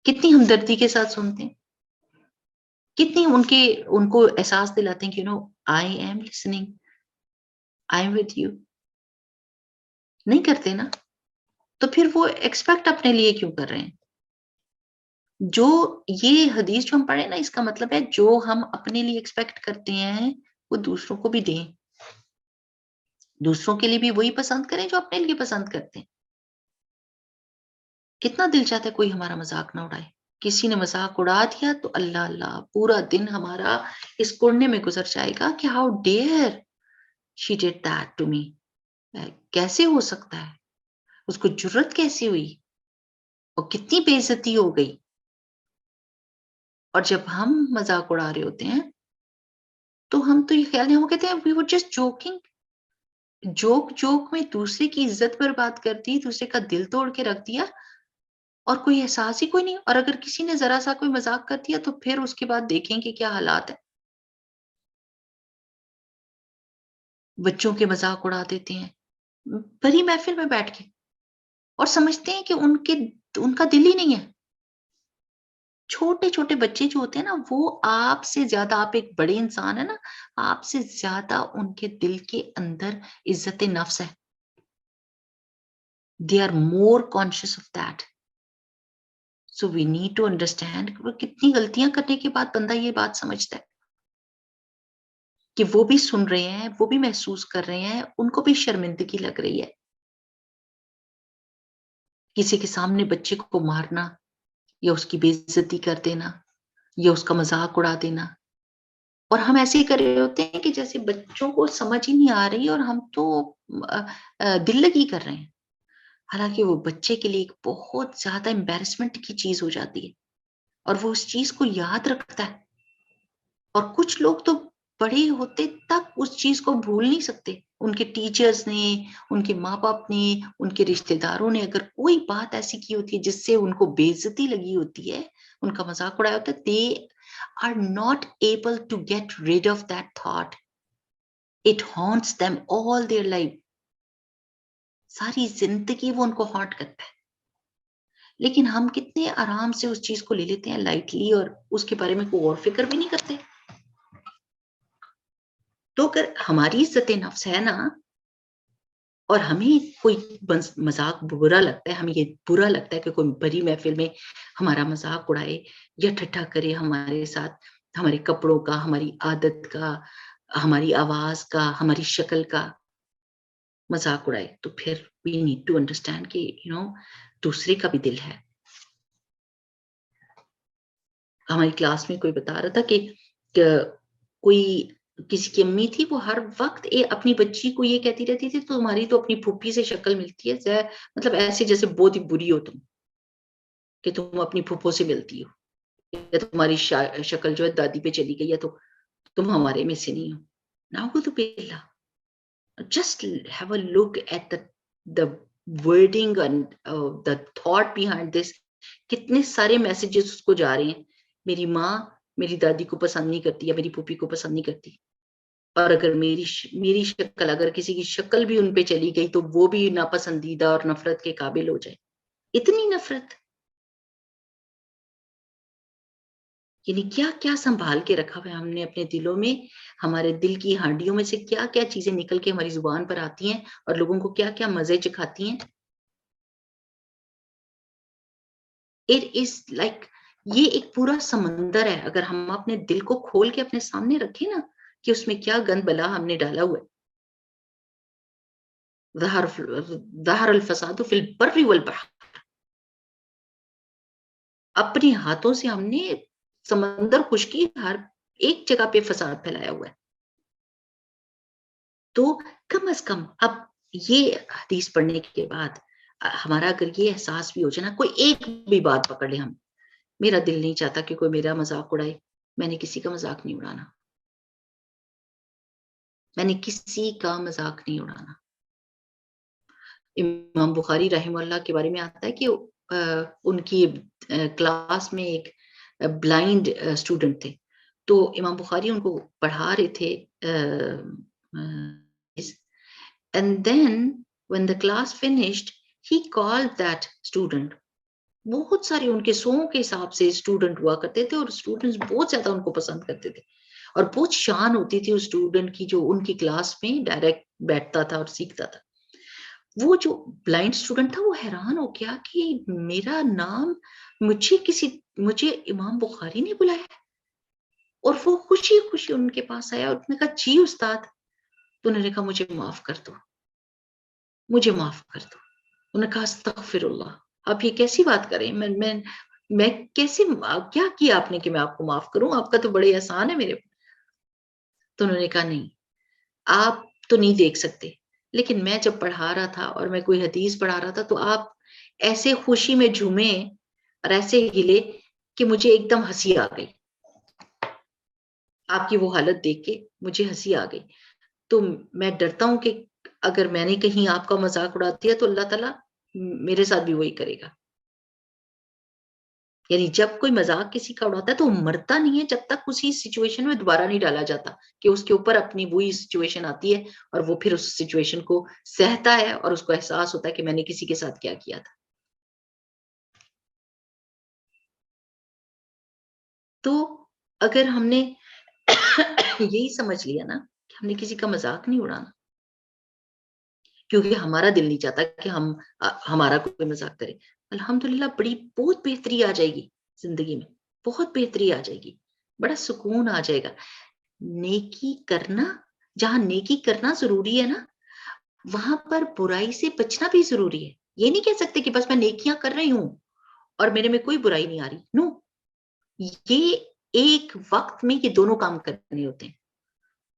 کتنی ہمدردی کے ساتھ سنتے ہیں، کتنی ان کو احساس دلاتے ہیں کہ I am listening, I am with you. نہیں کرتے نا، تو پھر وہ ایکسپیکٹ اپنے لیے کیوں کر رہے ہیں؟ جو یہ حدیث جو ہم پڑھیں نا، اس کا مطلب ہے جو ہم اپنے لیے ایکسپیکٹ کرتے ہیں وہ دوسروں کو بھی دیں، دوسروں کے لیے بھی وہی پسند کریں جو اپنے لیے پسند کرتے ہیں. کتنا دل چاہتا ہے کوئی ہمارا مذاق نہ اڑائے. کسی نے مذاق اڑا دیا تو اللہ اللہ پورا دن ہمارا اس کوڑنے میں گزر جائے گا کہ how dare she did that to me. کیسے ہو سکتا ہے، اس کو جرت کیسی ہوئی اور کتنی بے عزتی ہو گئی. اور جب ہم مذاق اڑا رہے ہوتے ہیں تو ہم تو یہ خیال نہیں، ہم کہتے ہیں وی ور جسٹ جوکنگ. جوک میں دوسرے کی عزت پر بات کر دی، دوسرے کا دل توڑ کے رکھ دیا اور کوئی احساس ہی کوئی نہیں. اور اگر کسی نے ذرا سا کوئی مذاق کر دیا تو پھر اس کے بعد دیکھیں کہ کیا حالات ہیں. بچوں کے مذاق اڑا دیتے ہیں بڑی محفل میں بیٹھ کے اور سمجھتے ہیں کہ ان کا دل ہی نہیں ہے. چھوٹے چھوٹے بچے جو ہوتے ہیں نا، وہ آپ سے زیادہ، آپ ایک بڑے انسان ہیں نا، آپ سے زیادہ ان کے دل کے اندر عزت نفس ہے. They are more conscious of that. So we need to understand کہ وہ کتنی غلطیاں کرنے کے بعد بندہ یہ بات سمجھتا ہے کہ وہ بھی سن رہے ہیں، وہ بھی محسوس کر رہے ہیں، ان کو بھی شرمندگی لگ رہی ہے. کسی کے سامنے بچے کو مارنا یا اس کی بے عزتی کر دینا یا اس کا مذاق اڑا دینا، اور ہم ایسے ہی کر رہے ہوتے ہیں کہ جیسے بچوں کو سمجھ ہی نہیں آ رہی اور ہم تو دل لگی کر رہے ہیں. حالانکہ وہ بچے کے لیے ایک بہت زیادہ امبیرسمنٹ کی چیز ہو جاتی ہے اور وہ اس چیز کو یاد رکھتا ہے. اور کچھ لوگ تو بڑے ہوتے تک اس چیز کو بھول نہیں سکتے. ان کے ٹیچرز نے، ان کے ماں باپ نے، ان کے رشتے داروں نے اگر کوئی بات ایسی کی ہوتی ہے جس سے ان کو بے عزتی لگی ہوتی ہے، ان کا مذاق اڑایا ہوتا ہے، they are not able to get rid of that thought. It haunts them all their life. ساری زندگی وہ ان کو ہانٹ کرتا ہے. لیکن ہم کتنے آرام سے اس چیز کو لے لیتے ہیں لائٹلی اور اس کے بارے میں کوئی اور فکر بھی نہیں کرتے. تو اگر ہماری عزت نفس ہے نا اور ہمیں کوئی مذاق برا لگتا ہے، ہمیں یہ برا لگتا ہے کہ کوئی بڑی محفل میں ہمارا مذاق اڑائے یا ٹھٹھا کرے ہمارے ساتھ، ہمارے کپڑوں کا، ہماری عادت کا، ہماری آواز کا، ہماری شکل کا مذاق اڑائے، تو پھر we need to understand کہ دوسرے کا بھی دل ہے. ہماری کلاس میں کوئی بتا رہا تھا کہ کوئی کسی کی امی تھی، وہ ہر وقت اپنی بچی کو یہ کہتی رہتی تھی تمہاری تو اپنی پھوپھی سے شکل ملتی ہے، مطلب ایسے جیسے بہت ہی بری ہو تم، کہ تم اپنی پھوپھوں سے ملتی ہو، یا تمہاری شکل جو ہے دادی پہ چلی گئی ہے تو تم ہمارے میں سے نہیں ہو. نعوذ باللہ. Just have a look at the wording and the thought behind this. کتنے سارے میسیجز اس کو جا رہے ہیں، میری ماں میری دادی کو پسند نہیں کرتی یا میری پھوپھی کو پسند نہیں کرتی، اور اگر میری شکل، اگر کسی کی شکل بھی ان پہ چلی گئی تو وہ بھی ناپسندیدہ اور نفرت کے قابل ہو جائے. اتنی نفرت، یعنی کیا کیا سنبھال کے رکھا ہوا ہے ہم نے اپنے دلوں میں. ہمارے دل کی ہانڈیوں میں سے کیا کیا چیزیں نکل کے ہماری زبان پر آتی ہیں اور لوگوں کو کیا کیا مزے چکھاتی ہیں. It is like یہ ایک پورا سمندر ہے. اگر ہم اپنے دل کو کھول کے اپنے سامنے رکھیں نا کہ اس میں کیا گند بلا ہم نے ڈالا ہوا ہے. ظہر الفساد فی البر والبحر. اپنے ہاتھوں سے ہم نے سمندر خشکی ہر ایک جگہ پہ فساد پھیلایا ہوا ہے. تو کم از کم اب یہ حدیث پڑھنے کے بعد ہمارا اگر یہ احساس بھی ہو جائے نا، کوئی ایک بھی بات پکڑ لے ہم، میرا دل نہیں چاہتا کہ کوئی میرا مذاق اڑائے، میں نے کسی کا مذاق نہیں اڑانا، میں نے کسی کا مذاق نہیں اڑانا. امام بخاری رحمہ اللہ کے بارے میں آتا ہے کہ ان کی کلاس میں ایک بلائنڈ اسٹوڈنٹ تھے، تو امام بخاری ان کو پڑھا رہے تھے، and then when the class finished he called that student. بہت سارے ان کے 100 کے حساب سے اسٹوڈنٹ ہوا کرتے تھے اور اسٹوڈنٹس بہت زیادہ ان کو پسند کرتے تھے اور بہت شان ہوتی تھی اس اسٹوڈنٹ کی جو ان کی کلاس میں ڈائریکٹ بیٹھتا تھا اور سیکھتا تھا. وہ جو بلائنڈ اسٹوڈنٹ تھا وہ حیران ہو گیا کہ میرا نام مجھے امام بخاری نے بلایا، اور وہ خوشی خوشی ان کے پاس آیا اور نے کہا جی استاد. تو انہوں نے کہا مجھے معاف کر دو، مجھے معاف کر دو. انہوں نے کہا استغفر اللہ، آپ یہ کیسی بات کریں، میں کیسے کیا کیا آپ نے کہ میں آپ کو معاف کروں، آپ کا تو بڑے احسان ہے میرے. تو انہوں نے کہا نہیں، آپ تو نہیں دیکھ سکتے، لیکن میں جب پڑھا رہا تھا اور میں کوئی حدیث پڑھا رہا تھا تو آپ ایسے خوشی میں جھومے اور ایسے ہلے کہ مجھے ایک دم ہنسی آ گئی. آپ کی وہ حالت دیکھ کے مجھے ہنسی آ گئی. تو میں ڈرتا ہوں کہ اگر میں نے کہیں آپ کا مذاق اڑا دیا تو اللہ تعالیٰ میرے ساتھ بھی وہی کرے گا. یعنی جب کوئی مذاق کسی کا اڑاتا ہے تو وہ مرتا نہیں ہے جب تک اسی سچویشن میں دوبارہ نہیں ڈالا جاتا، کہ اس کے اوپر اپنی وہی سچویشن آتی ہے اور وہ پھر اس سچویشن کو سہتا ہے اور اس کو احساس ہوتا ہے کہ میں نے کسی کے ساتھ کیا کیا تھا. تو اگر ہم نے یہی سمجھ لیا نا کہ ہم نے کسی کا مذاق نہیں اڑانا، کیونکہ ہمارا دل نہیں چاہتا کہ ہمارا کوئی مذاق کرے. الحمدللہ بہت بہتری آ جائے گی زندگی میں، بہت بہتری آ جائے گی، بڑا سکون آ جائے گا. نیکی کرنا، جہاں نیکی کرنا ضروری ہے نا وہاں پر برائی سے بچنا بھی ضروری ہے. یہ نہیں کہہ سکتے کہ بس میں نیکیاں کر رہی ہوں اور میرے میں کوئی برائی نہیں آ رہی. نو، یہ ایک وقت میں یہ دونوں کام کرنے ہوتے ہیں.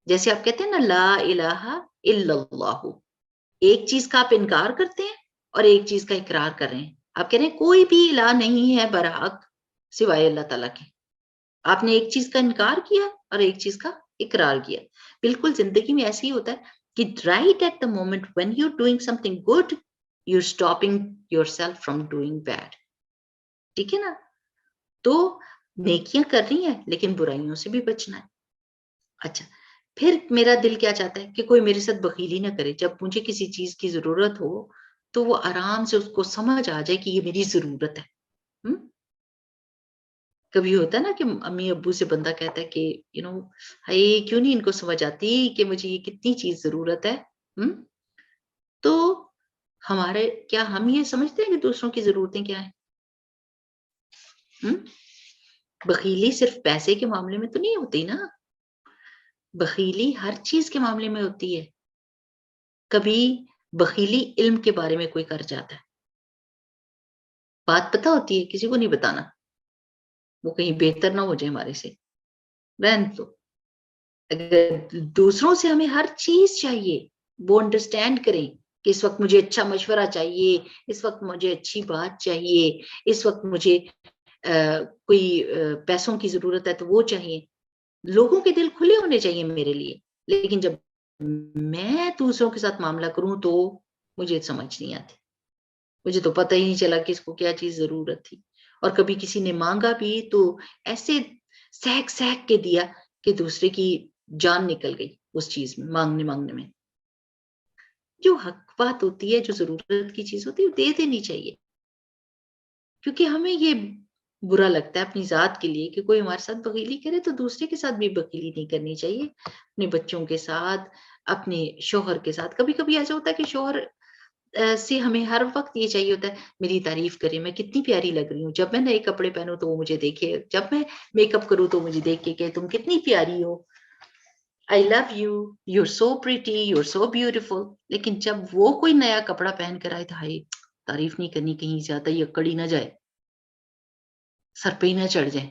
جیسے آپ کہتے ہیں نا لا الہ الا اللہ، ایک چیز کا آپ انکار کرتے ہیں اور ایک چیز کا اقرار کر رہے ہیں. آپ کہہ رہے ہیں کوئی بھی الہ نہیں ہے برحق سوائے اللہ تعالیٰ کے. آپ نے ایک چیز کا انکار کیا اور ایک چیز کا اقرار کیا. بالکل زندگی میں ایسے ہی ہوتا ہے کہ right at the moment when you're doing something good, you're stopping yourself from doing bad. ٹھیک ہے نا؟ تو نیکیاں کر رہی ہیں لیکن برائیوں سے بھی بچنا ہے. اچھا، پھر میرا دل کیا چاہتا ہے کہ کوئی میرے ساتھ بخیلی نہ کرے. جب مجھے کسی چیز کی ضرورت ہو تو وہ آرام سے اس کو سمجھ آ جائے کہ یہ میری ضرورت ہے. کبھی ہوتا ہے نا کہ امی ابو سے بندہ کہتا ہے کہ ہائی کیوں نہیں ان کو سمجھ آتی کہ مجھے یہ کتنی چیز ضرورت ہے. تو کیا ہم یہ سمجھتے ہیں کہ دوسروں کی ضرورتیں کیا ہیں؟ بخیلی صرف پیسے کے معاملے میں تو نہیں ہوتی نا، بخیلی ہر چیز کے معاملے میں ہوتی ہے. کبھی بخیلی علم کے بارے میں کوئی کر جاتا ہے، بات پتہ ہوتی ہے کسی کو نہیں بتانا، وہ کہیں بہتر نہ ہو جائے ہمارے سے. رہن تو اگر دوسروں سے ہمیں ہر چیز چاہیے، وہ انڈرسٹینڈ کریں کہ اس وقت مجھے اچھا مشورہ چاہیے، اس وقت مجھے اچھی بات چاہیے، اس وقت مجھے کوئی پیسوں کی ضرورت ہے تو وہ چاہیے. لوگوں کے دل کھلے ہونے چاہیے میرے لیے. لیکن جب میں دوسروں کے ساتھ معاملہ کروں تو مجھے سمجھ نہیں آتی، مجھے تو پتہ ہی نہیں چلا کہ اس کو کیا چیز ضرورت تھی. اور کبھی کسی نے مانگا بھی تو ایسے سہک کے دیا کہ دوسرے کی جان نکل گئی اس چیز میں، مانگنے میں. جو حق بات ہوتی ہے، جو ضرورت کی چیز ہوتی ہے، وہ دے دینی چاہیے. کیونکہ ہمیں یہ برا لگتا ہے اپنی ذات کے لیے کہ کوئی ہمارے ساتھ بخیلی کرے تو دوسرے کے ساتھ بھی بخیلی نہیں کرنی چاہیے. اپنے بچوں کے ساتھ، اپنے شوہر کے ساتھ. کبھی کبھی ایسا ہوتا ہے کہ شوہر سے ہمیں ہر وقت یہ چاہیے ہوتا ہے میری تعریف کرے، میں کتنی پیاری لگ رہی ہوں. جب میں نئے کپڑے پہنوں تو وہ مجھے دیکھے، جب میں میک اپ کروں تو مجھے دیکھ کے کہ تم کتنی پیاری ہو، I love you, you're so pretty, you're so beautiful. لیکن جب وہ کوئی نیا کپڑا پہن کر آئے تو ہائی تعریف نہیں کرنی، کہیں زیادہ یہ اکڑ ہی نہ جائے، سر پہ ہی نہ چڑھ جائے،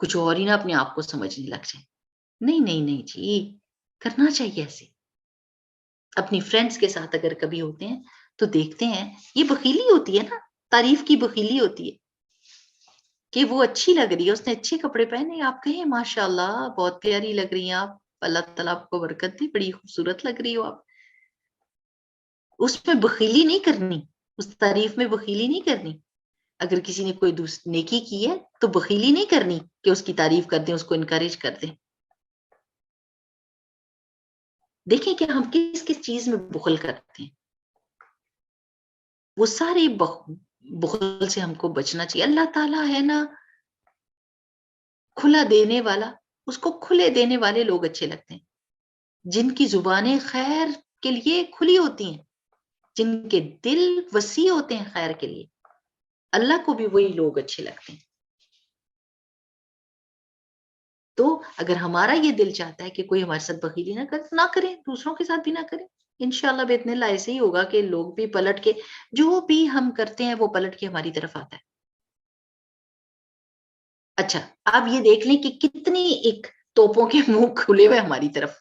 کچھ اور ہی نہ اپنے آپ کو سمجھنے لگ جائے. نہیں جی، کرنا چاہیے ایسے. اپنی فرینڈس کے ساتھ اگر کبھی ہوتے ہیں تو دیکھتے ہیں یہ بخیلی ہوتی ہے نا، تعریف کی بخیلی ہوتی ہے کہ وہ اچھی لگ رہی ہے، اس نے اچھے کپڑے پہنے، آپ کہیں ماشاء اللہ بہت پیاری لگ رہی ہیں آپ، اللہ تعالیٰ آپ کو برکت دے، بڑی خوبصورت لگ رہی ہو آپ. اس میں بخیلی نہیں کرنی. اس تعریف میں بخیلی نہیں کرنی. اگر کسی نے کوئی نیکی کی ہے تو بخیلی نہیں کرنی کہ اس کی تعریف کر دیں, اس کو انکریج کر دیں. دیکھیں کہ ہم کس کس چیز میں بخل کرتے ہیں, وہ سارے بخل سے ہم کو بچنا چاہیے. اللہ تعالیٰ ہے نا کھلا دینے والا, اس کو کھلے دینے والے لوگ اچھے لگتے ہیں, جن کی زبانیں خیر کے لیے کھلی ہوتی ہیں, جن کے دل وسیع ہوتے ہیں خیر کے لیے. اللہ کو بھی وہی لوگ اچھے لگتے ہیں. تو اگر ہمارا یہ دل چاہتا ہے کہ کوئی ہمارے ساتھ بخیلی نہ کریں, دوسروں کے ساتھ بھی نہ کریں, انشاءاللہ باذن اللہ ایسے ہی ہوگا کہ لوگ بھی پلٹ کے, جو بھی ہم کرتے ہیں وہ پلٹ کے ہماری طرف آتا ہے. اچھا, آپ یہ دیکھ لیں کہ کتنی ایک توپوں کے منہ کھلے ہوئے ہماری طرف,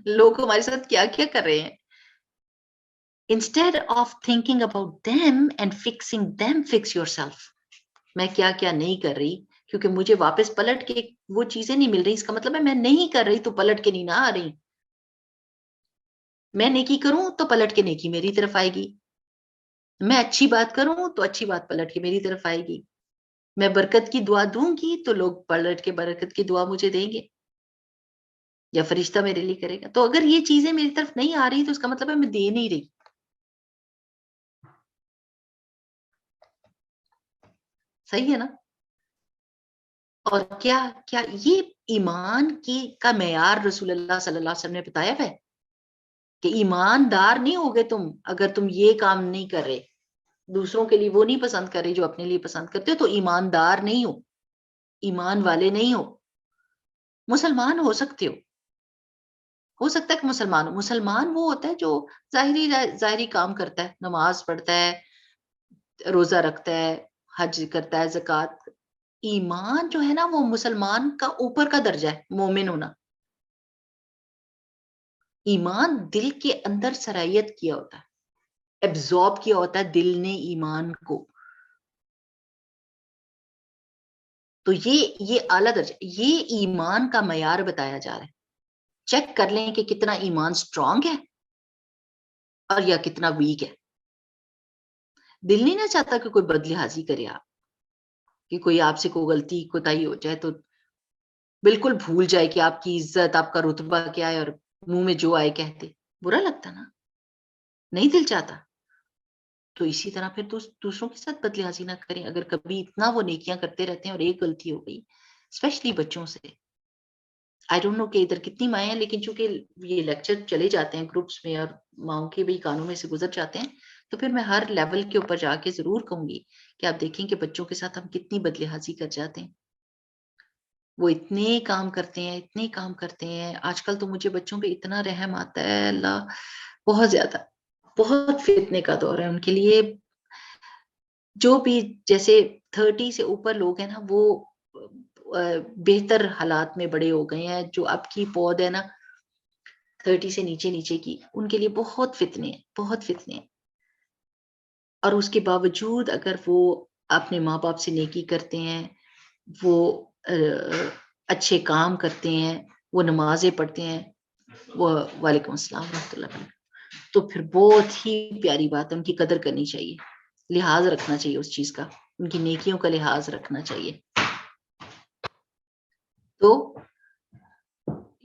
لوگ ہمارے ساتھ کیا کیا کر رہے ہیں. Instead of thinking about them and fixing them, fix yourself. میں کیا کیا نہیں کر رہی, کیونکہ مجھے واپس پلٹ کے وہ چیزیں نہیں مل رہی, اس کا مطلب ہے میں نہیں کر رہی تو پلٹ کے نہیں نہ آ رہی. میں نیکی کروں تو پلٹ کے نیکی میری طرف آئے گی, میں اچھی بات کروں تو اچھی بات پلٹ کے میری طرف آئے گی, میں برکت کی دعا دوں گی تو لوگ پلٹ کے برکت کی دعا مجھے دیں گے, یا فرشتہ میرے لیے کرے گا. تو اگر یہ چیزیں میری طرف نہیں آ رہی تو اس کا مطلب ہے میں دے نہیں رہی. صحیح ہے نا. اور کیا کیا یہ ایمان کی کا معیار رسول اللہ صلی اللہ علیہ وسلم نے بتایا ہے کہ ایماندار نہیں ہوگے تم اگر تم یہ کام نہیں کر رہے, دوسروں کے لیے وہ نہیں پسند کر رہے جو اپنے لیے پسند کرتے ہو, تو ایماندار نہیں ہو, ایمان والے نہیں ہو. مسلمان ہو سکتے ہو سکتا ہے کہ مسلمان ہو. مسلمان وہ ہوتا ہے جو ظاہری کام کرتا ہے, نماز پڑھتا ہے, روزہ رکھتا ہے, حج کرتا ہے, زکوٰۃ. ایمان جو ہے نا وہ مسلمان کا اوپر کا درجہ ہے, مومن ہونا. ایمان دل کے اندر سرایت کیا ہوتا ہے, ایبزارب کیا ہوتا ہے دل نے ایمان کو. تو یہ اعلیٰ درجہ, یہ ایمان کا معیار بتایا جا رہا ہے. چیک کر لیں کہ کتنا ایمان سٹرونگ ہے اور یا کتنا ویک ہے. دل نہیں نہ چاہتا کہ کوئی بدلحاظی کرے آپ, کہ کوئی آپ سے کوئی غلطی کوتاہی ہو جائے تو بالکل بھول جائے کہ آپ کی عزت, آپ کا رتبہ کیا ہے, اور منہ میں جو آئے کہتے. برا لگتا نا, نہیں دل چاہتا. تو اسی طرح پھر دوسروں کے ساتھ بدلحاظی نہ کریں. اگر کبھی اتنا وہ نیکیاں کرتے رہتے ہیں اور ایک غلطی ہو گئی, اسپیشلی بچوں سے. آئی ڈونٹ نو کہ ادھر کتنی مائیں ہیں, لیکن چونکہ یہ لیکچر چلے جاتے ہیں گروپس میں اور ماؤں کے بھی کانوں میں سے گزر جاتے ہیں, تو پھر میں ہر لیول کے اوپر جا کے ضرور کہوں گی کہ آپ دیکھیں کہ بچوں کے ساتھ ہم کتنی بدلحاظی کر جاتے ہیں. وہ اتنے کام کرتے ہیں, اتنے کام کرتے ہیں. آج کل تو مجھے بچوں پہ اتنا رحم آتا ہے, اللہ, بہت زیادہ, بہت فتنے کا دور ہے ان کے لیے. جو بھی جیسے 30 سے اوپر لوگ ہیں نا, وہ بہتر حالات میں بڑے ہو گئے ہیں. جو اب کی پود ہے نا 30 سے نیچے نیچے کی, ان کے لیے بہت فتنے ہیں, بہت فتنے ہیں. اور اس کے باوجود اگر وہ اپنے ماں باپ سے نیکی کرتے ہیں, وہ اچھے کام کرتے ہیں, وہ نمازیں پڑھتے ہیں, وہ وعلیکم السلام ورحمۃ اللہ وبرکاتہ, تو پھر بہت ہی پیاری بات ہے. ان کی قدر کرنی چاہیے, لحاظ رکھنا چاہیے اس چیز کا, ان کی نیکیوں کا لحاظ رکھنا چاہیے. تو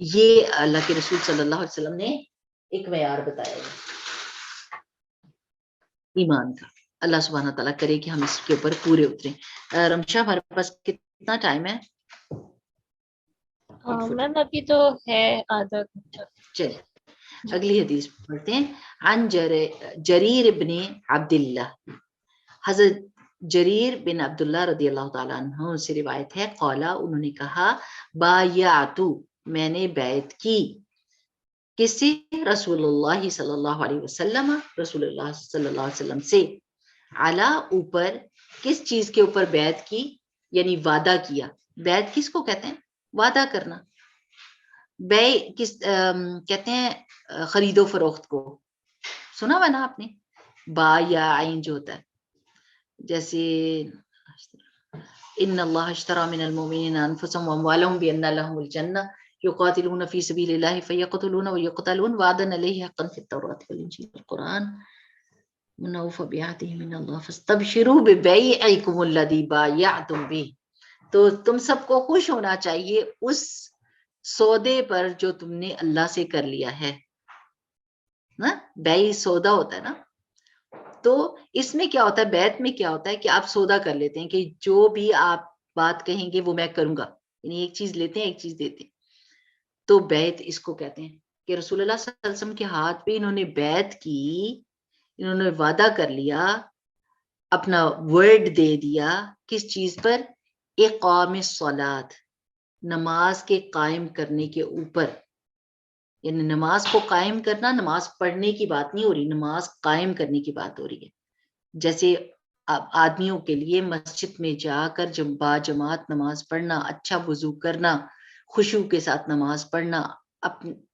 یہ اللہ کے رسول صلی اللہ علیہ وسلم نے ایک معیار بتایا ہے ایمان کا. اللہ سبحانہ تعالیٰ کرے کہ ہم اس کے اوپر پورے اتریں. رمشا, ہمارے پاس کتنا ٹائم ہے؟ میم ابھی تو ہے آدھا گھنٹہ. چلے اگلی حدیث پڑھتے ہیں. عن جریر ابن عبداللہ, حضرت جریر بن عبداللہ رضی اللہ تعالیٰ عنہ سے روایت ہے, قالا, انہوں نے کہا, بایعتو, میں نے بیعت کی, کس سے؟ رسول اللہ صلی اللہ علیہ وسلم, رسول اللہ صلی اللہ علیہ وسلم سے, علا, اوپر, کس چیز کے اوپر بیعت کی, یعنی وعدہ کیا. بیعت کس کو کہتے ہیں؟ وعدہ کرنا. بے کس کہتے ہیں؟ خرید و فروخت کو. سنا ہوا نا آپ نے, با یا عین جو ہوتا ہے, جیسے ان اللہ اشترى من المؤمنین انفسهم واموالهم بان لهم الجنہ یقاتلون فی سبیل اللہ فیقتلون ویقتلون وعدا علیہ حقا فی التوراۃ والانجیل والقرآن. منوف بیعته من اللہ فاستبشروا ببیعکم الذی بایعتم بہ. تو تم سب کو خوش ہونا چاہیے اس سودے پر جو تم نے اللہ سے کر لیا ہے نا. بیع سودا ہوتا ہے نا. تو اس میں کیا ہوتا ہے، بیعت میں کیا ہوتا ہے کہ آپ سودا کر لیتے ہیں کہ جو بھی آپ بات کہیں گے وہ میں کروں گا، یعنی ایک چیز لیتے ہیں ایک چیز دیتے ہیں. تو بیعت اس کو کہتے ہیں کہ رسول اللہ صلی اللہ علیہ وسلم کے ہاتھ پہ انہوں نے بیعت کی، انہوں نے وعدہ کر لیا، اپنا ورڈ دے دیا. کس چیز پر؟ اقام الصلاۃ، نماز کے قائم کرنے کے اوپر. یعنی نماز کو قائم کرنا، نماز پڑھنے کی بات نہیں ہو رہی، نماز قائم کرنے کی بات ہو رہی ہے. جیسے آدمیوں کے لیے مسجد میں جا کر با جماعت نماز پڑھنا، اچھا وضو کرنا، خشوع کے ساتھ نماز پڑھنا،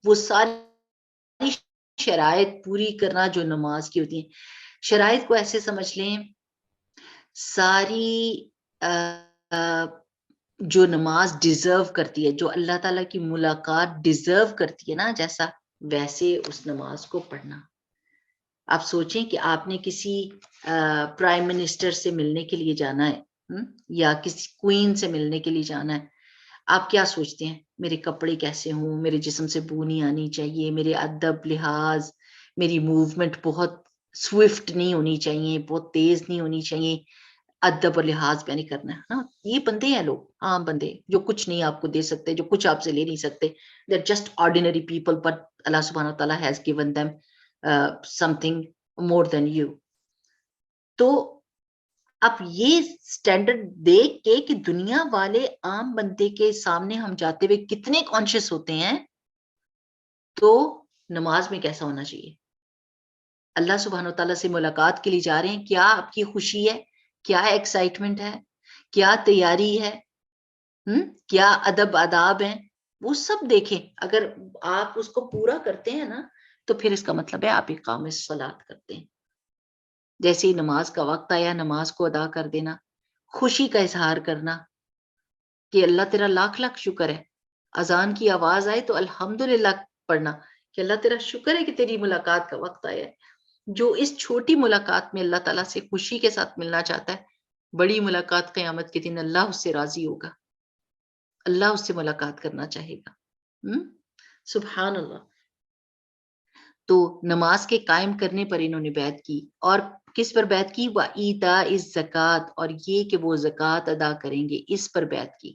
وہ ساری شرائط پوری کرنا جو نماز کی ہوتی ہیں. شرائط کو ایسے سمجھ لیں، ساری جو نماز ڈیزرو کرتی ہے، جو اللہ تعالیٰ کی ملاقات ڈیزرو کرتی ہے نا، جیسا ویسے اس نماز کو پڑھنا. آپ سوچیں کہ آپ نے کسی پرائم منسٹر سے ملنے کے لیے جانا ہے یا کسی کوئین سے ملنے کے لیے جانا ہے. آپ کیا سوچتے ہیں؟ میرے کپڑے کیسے ہوں، میرے جسم سے بو نہیں آنی چاہیے، میرے ادب لحاظ، میری موومنٹ بہت سوئفٹ نہیں ہونی چاہیے، بہت تیز نہیں ہونی چاہیے، ادب اور لحاظ پہ نہیں کرنا ہے نا. یہ بندے ہیں لوگ، عام بندے جو کچھ نہیں آپ کو دے سکتے، جو کچھ آپ سے لے نہیں سکتے. They are just ordinary people, but اللہ سبحانہ وتعالیٰ has given them something more than you. تو اب یہ سٹینڈرڈ دیکھ کے کہ دنیا والے عام بندے کے سامنے ہم جاتے ہوئے کتنے کانشیس ہوتے ہیں، تو نماز میں کیسا ہونا چاہیے. اللہ سبحانہ وتعالیٰ سے ملاقات کے لیے جا رہے ہیں، کیا آپ کی خوشی ہے، کیا ایکسائٹمنٹ ہے، کیا تیاری ہے، کیا ادب آداب ہیں، وہ سب دیکھیں. اگر آپ اس کو پورا کرتے ہیں نا تو پھر اس کا مطلب ہے آپ اقام الصلاۃ کرتے ہیں. جیسے ہی نماز کا وقت آیا نماز کو ادا کر دینا، خوشی کا اظہار کرنا کہ اللہ تیرا لاکھ لاکھ شکر ہے. اذان کی آواز آئے تو الحمدللہ پڑھنا کہ اللہ تیرا شکر ہے کہ تیری ملاقات کا وقت آیا ہے. جو اس چھوٹی ملاقات میں اللہ تعالیٰ سے خوشی کے ساتھ ملنا چاہتا ہے، بڑی ملاقات قیامت کے دن اللہ اس سے راضی ہوگا، اللہ اس سے ملاقات کرنا چاہے گا. سبحان اللہ. تو نماز کے قائم کرنے پر انہوں نے بیعت کی. اور کس پر بیعت کی؟ وَإِيتَاءِ الزَّكَاةِ، اور یہ کہ وہ زکوٰۃ ادا کریں گے، اس پر بیعت کی.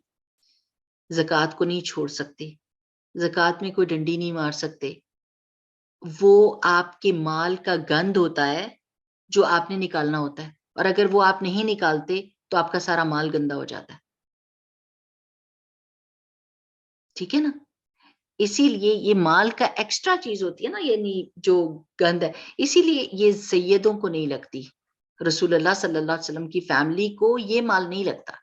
زکوٰۃ کو نہیں چھوڑ سکتے، زکوٰۃ میں کوئی ڈنڈی نہیں مار سکتے. وہ آپ کے مال کا گند ہوتا ہے جو آپ نے نکالنا ہوتا ہے، اور اگر وہ آپ نہیں نکالتے تو آپ کا سارا مال گندا ہو جاتا ہے. ٹھیک ہے نا. اسی لیے یہ مال کا ایکسٹرا چیز ہوتی ہے نا، یعنی جو گند ہے، اسی لیے یہ سیدوں کو نہیں لگتی. رسول اللہ صلی اللہ علیہ وسلم کی فیملی کو یہ مال نہیں لگتا.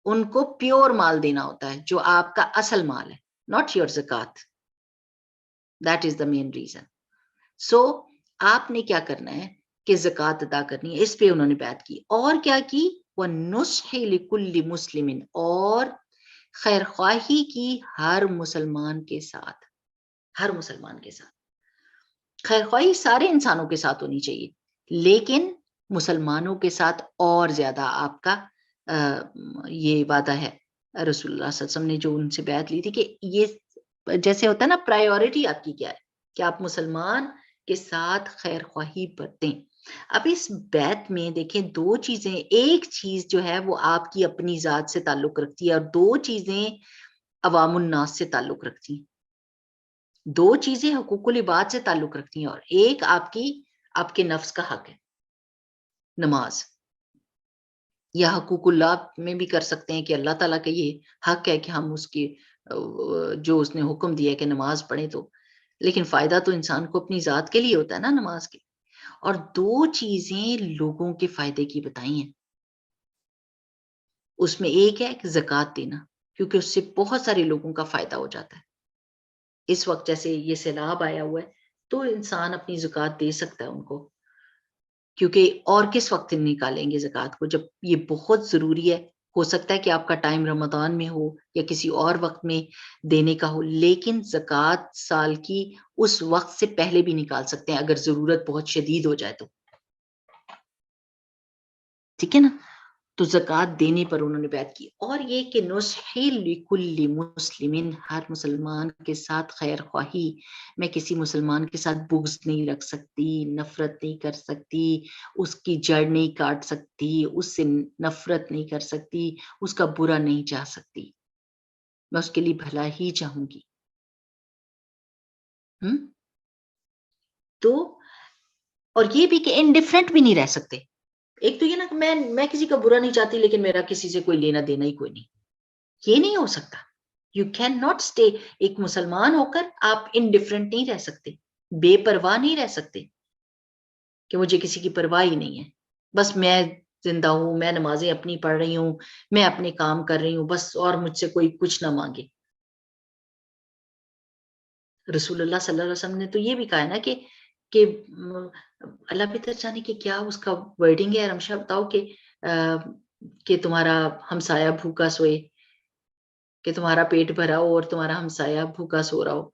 ان کو پیور مال دینا ہوتا ہے جو آپ کا اصل مال ہے، not your zakat. That is the main reason. So آپ نے کیا کرنا ہے کہ زکوٰۃ ادا کرنی ہے. اس پہ انہوں نے بیعت کی. اور کیا کی؟ وَالنُّصْحِ لِكُلِّ مُسْلِمٍ، اور خیر خواہی کی ہر مسلمان کے ساتھ. ہر مسلمان کے ساتھ خیر خواہی سارے انسانوں کے ساتھ ہونی چاہیے، لیکن مسلمانوں کے ساتھ اور زیادہ آپ کا یہ وعدہ ہے. رسول اللہ صلی اللہ علیہ وسلم نے جو ان سے بیعت لی تھی کہ یہ جیسے ہوتا ہے نا، پرائیورٹی آپ کی کیا ہے کہ آپ مسلمان کے ساتھ خیر خواہی برتیں. اب اس بیعت میں دیکھیں دو چیزیں، ایک چیز جو ہے وہ آپ کی اپنی ذات سے تعلق رکھتی ہے، اور دو چیزیں عوام الناس سے تعلق رکھتی ہیں. دو چیزیں حقوق العباد سے تعلق رکھتی ہیں، اور ایک آپ کے نفس کا حق ہے نماز، یا حقوق اللہ میں بھی کر سکتے ہیں کہ اللہ تعالیٰ کا یہ حق ہے کہ ہم اس کی جو اس نے حکم دیا ہے کہ نماز پڑھیں. تو لیکن فائدہ تو انسان کو اپنی ذات کے لیے ہوتا ہے نا نماز کے. اور دو چیزیں لوگوں کے فائدے کی بتائی ہیں. اس میں ایک ہے کہ زکوٰۃ دینا، کیونکہ اس سے بہت سارے لوگوں کا فائدہ ہو جاتا ہے. اس وقت جیسے یہ سیلاب آیا ہوا ہے تو انسان اپنی زکوٰۃ دے سکتا ہے ان کو، کیونکہ اور کس وقت نکالیں گے زکوٰۃ کو جب یہ بہت ضروری ہے. ہو سکتا ہے کہ آپ کا ٹائم رمضان میں ہو یا کسی اور وقت میں دینے کا ہو، لیکن زکوٰۃ سال کی اس وقت سے پہلے بھی نکال سکتے ہیں اگر ضرورت بہت شدید ہو جائے تو، ٹھیک ہے نا؟ تو زکوٰۃ دینے پر انہوں نے بیعت کی، اور یہ کہ نصحی لکل مسلم، ہر مسلمان کے ساتھ خیر خواہی، میں کسی مسلمان کے ساتھ بغض نہیں رکھ سکتی، نفرت نہیں کر سکتی، اس کی جڑ نہیں کاٹ سکتی، اس سے نفرت نہیں کر سکتی، اس کا برا نہیں چاہ سکتی، میں اس کے لیے بھلا ہی چاہوں گی۔ تو اور یہ بھی کہ انڈیفرنٹ بھی نہیں رہ سکتے۔ ایک تو یہ نا کہ میں کسی کا برا نہیں چاہتی لیکن میرا کسی سے کوئی لینا دینا ہی کوئی نہیں، یہ نہیں ہو سکتا۔ یو کین ناٹ اسٹے، ایک مسلمان ہو کر آپ انڈیفرنٹ نہیں رہ سکتے، بے پرواہ نہیں رہ سکتے کہ مجھے کسی کی پرواہ ہی نہیں ہے، بس میں زندہ ہوں، میں نمازیں اپنی پڑھ رہی ہوں، میں اپنے کام کر رہی ہوں بس، اور مجھ سے کوئی کچھ نہ مانگے۔ رسول اللہ صلی اللہ علیہ وسلم نے تو یہ بھی کہا ہے نا کہ اللہ بہتر جانے کہ کیا اس کا ورڈنگ ہے، رمشا بتاؤ کہ تمہارا ہمسایہ بھوکا سوئے، کہ تمہارا پیٹ بھرا ہو اور تمہارا ہمسایہ بھوکا سو رہا ہو،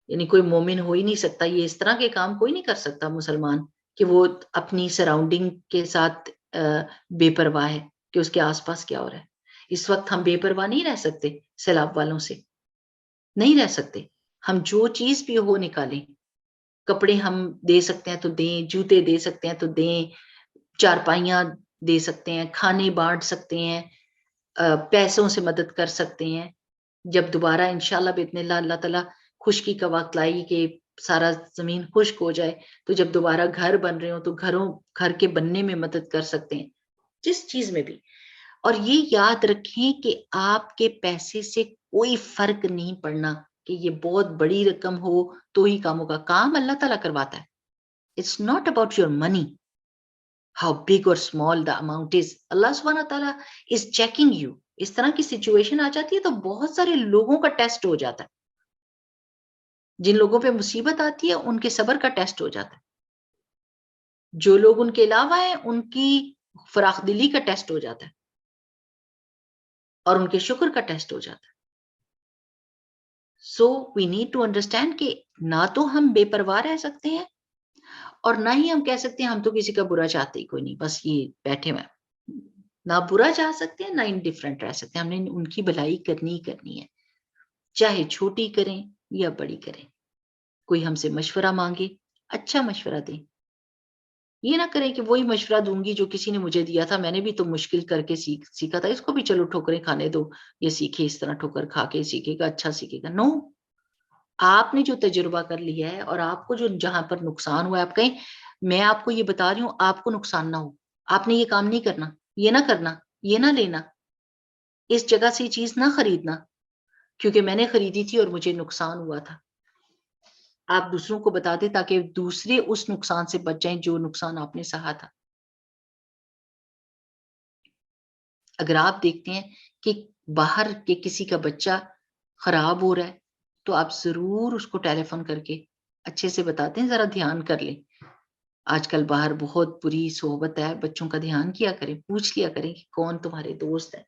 یعنی کوئی مومن ہو ہی نہیں سکتا، یہ اس طرح کے کام کوئی نہیں کر سکتا مسلمان کہ وہ اپنی سراؤنڈنگ کے ساتھ بے پرواہ ہے کہ اس کے آس پاس کیا ہو رہا ہے۔ اس وقت ہم بے پرواہ نہیں رہ سکتے سیلاب والوں سے، نہیں رہ سکتے، ہم جو چیز بھی ہو نکالیں، کپڑے ہم دے سکتے ہیں تو دیں، جوتے دے سکتے ہیں تو دیں، چارپائیاں دے سکتے ہیں، کھانے بانٹ سکتے ہیں، پیسوں سے مدد کر سکتے ہیں۔ جب دوبارہ انشاءاللہ باذن اللہ اللہ تعالیٰ خشکی کا وقت لائی کہ سارا زمین خشک ہو جائے، تو جب دوبارہ گھر بن رہے ہوں تو گھر کے بننے میں مدد کر سکتے ہیں، جس چیز میں بھی۔ اور یہ یاد رکھیں کہ آپ کے پیسے سے کوئی فرق نہیں پڑنا کہ یہ بہت بڑی رقم ہو تو ہی کام ہوگا، کام اللہ تعالیٰ کرواتا ہے۔ It's not about your money, how big or small the amount is. اللہ سبحانہ تعالیٰ is checking you. اس طرح کی سچویشن آ جاتی ہے تو بہت سارے لوگوں کا ٹیسٹ ہو جاتا ہے، جن لوگوں پہ مصیبت آتی ہے ان کے صبر کا ٹیسٹ ہو جاتا ہے، جو لوگ ان کے علاوہ ہیں ان کی فراخ دلی کا ٹیسٹ ہو جاتا ہے، اور ان کے شکر کا ٹیسٹ ہو جاتا ہے۔ سو وی نیڈ ٹو انڈرسٹینڈ کہ نہ تو ہم بے پرواہ رہ سکتے ہیں اور نہ ہی ہم کہہ سکتے ہیں ہم تو کسی کا برا چاہتے ہی کوئی نہیں، بس یہ بیٹھے ہوئے، نہ برا چاہ سکتے ہیں نہ انڈیفرنٹ رہ سکتے ہیں، ہم نے ان کی بھلائی کرنی ہی کرنی ہے، چاہے چھوٹی کریں یا بڑی کریں۔ کوئی ہم سے مشورہ مانگے، اچھا مشورہ دیں، یہ نہ کریں کہ وہی مشورہ دوں گی جو کسی نے مجھے دیا تھا، میں نے بھی تو مشکل کر کے سیکھا تھا، اس کو بھی چلو ٹھوکریں کھانے دو، یہ سیکھے اس طرح ٹھوکر کھا کے سیکھے گا، اچھا سیکھے گا۔ نو، آپ نے جو تجربہ کر لیا ہے اور آپ کو جو جہاں پر نقصان ہوا ہے، آپ کہیں میں آپ کو یہ بتا رہی ہوں آپ کو نقصان نہ ہو، آپ نے یہ کام نہیں کرنا، یہ نہ کرنا، یہ نہ لینا، اس جگہ سے یہ چیز نہ خریدنا کیونکہ میں نے خریدی تھی اور مجھے نقصان ہوا تھا۔ آپ دوسروں کو بتا دیں تاکہ دوسرے اس نقصان سے بچ جائیں جو نقصان آپ نے سہا تھا۔ اگر آپ دیکھتے ہیں کہ باہر کے کسی کا بچہ خراب ہو رہا ہے تو آپ ضرور اس کو ٹیلی فون کر کے اچھے سے بتاتے ہیں ذرا دھیان کر لیں، آج کل باہر بہت بری صحبت ہے، بچوں کا دھیان کیا کریں، پوچھ لیا کریں کہ کون تمہارے دوست ہے۔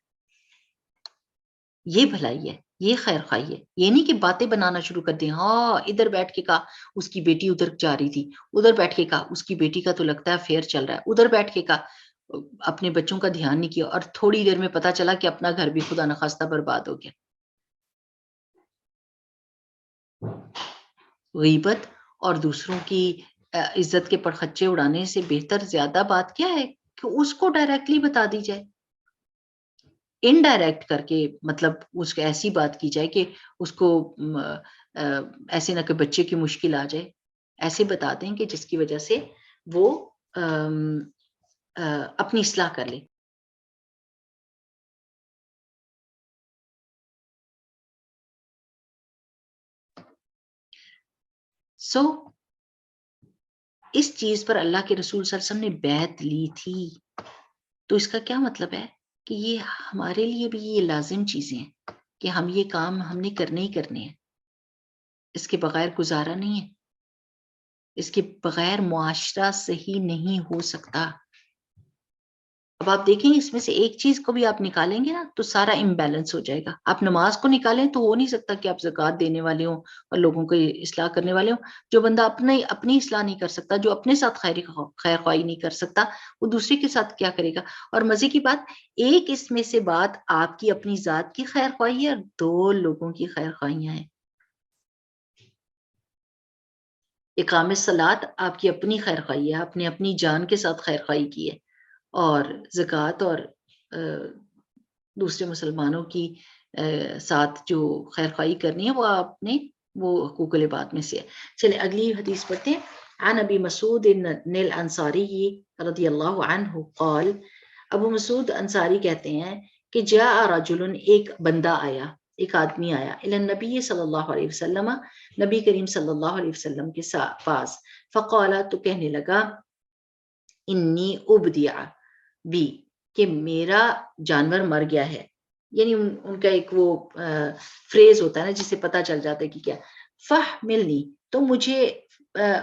یہ بھلائی ہے، یہ خیر خواہی ہے، یہ نہیں کہ باتیں بنانا شروع کر دیں، ہاں ادھر بیٹھ کے کہا اس کی بیٹی ادھر جا رہی تھی، ادھر بیٹھ کے کہا اس کی بیٹی کا تو لگتا ہے افیئر چل رہا ہے، ادھر بیٹھ کے کہا اپنے بچوں کا دھیان نہیں کیا، اور تھوڑی دیر میں پتا چلا کہ اپنا گھر بھی خدا نخواستہ برباد ہو گیا۔ غیبت اور دوسروں کی عزت کے پرخچے اڑانے سے بہتر زیادہ بات کیا ہے کہ اس کو ڈائریکٹلی بتا دی جائے، انڈائریکٹ کر کے، مطلب اس کو ایسی بات کی جائے کہ اس کو ایسے نہ کہ بچے کی مشکل آ جائے، ایسے بتا دیں کہ جس کی وجہ سے وہ اپنی اصلاح کر لے۔ سو اس چیز پر اللہ کے رسول صلی اللہ علیہ وسلم نے بیعت لی تھی، تو اس کا کیا مطلب ہے کہ یہ ہمارے لیے بھی یہ لازم چیزیں ہیں کہ ہم یہ کام ہم نے کرنے ہی کرنے ہیں، اس کے بغیر گزارا نہیں ہے، اس کے بغیر معاشرہ صحیح نہیں ہو سکتا۔ اب آپ دیکھیں اس میں سے ایک چیز کو بھی آپ نکالیں گے نا تو سارا امبیلنس ہو جائے گا. آپ نماز کو نکالیں تو ہو نہیں سکتا کہ آپ زکوٰۃ دینے والے ہوں اور لوگوں کو اصلاح کرنے والے ہوں. جو بندہ اپنی اصلاح نہیں کر سکتا، جو اپنے ساتھ خیر خواہی نہیں کر سکتا، وہ دوسرے کے ساتھ کیا کرے گا؟ اور مزے کی بات، ایک اس میں سے بات آپ کی اپنی ذات کی خیر خواہی ہے اور 2 لوگوں کی خیر خواہیاں ہیں. اقامت صلات آپ کی اپنی خیر خواہی ہے، آپ نے اپنی جان کے ساتھ خیر خواہی کی ہے، اور زکوٰۃ اور دوسرے مسلمانوں کی ساتھ جو خیر خواہی کرنی ہے وہ آپ نے وہ حقوق العباد میں سے ہے. چلے اگلی حدیث پڑھتے ہیں. عن ابی مسعود الانصاری رضی اللہ عنہ قال، ابو مسعود انصاری کہتے ہیں کہ جاء رجل، ایک بندہ آیا، ایک آدمی آیا، الی النبی صلی اللہ علیہ وسلم، نبی کریم صلی اللہ علیہ وسلم کے پاس، فقال، تو کہنے لگا، انی ابدع بی، کہ میرا جانور مر گیا ہے. یعنی ان کا ایک وہ فریز ہوتا ہے نا جسے پتا چل جاتا ہے کہ کیا. فاحملنی، تو مجھے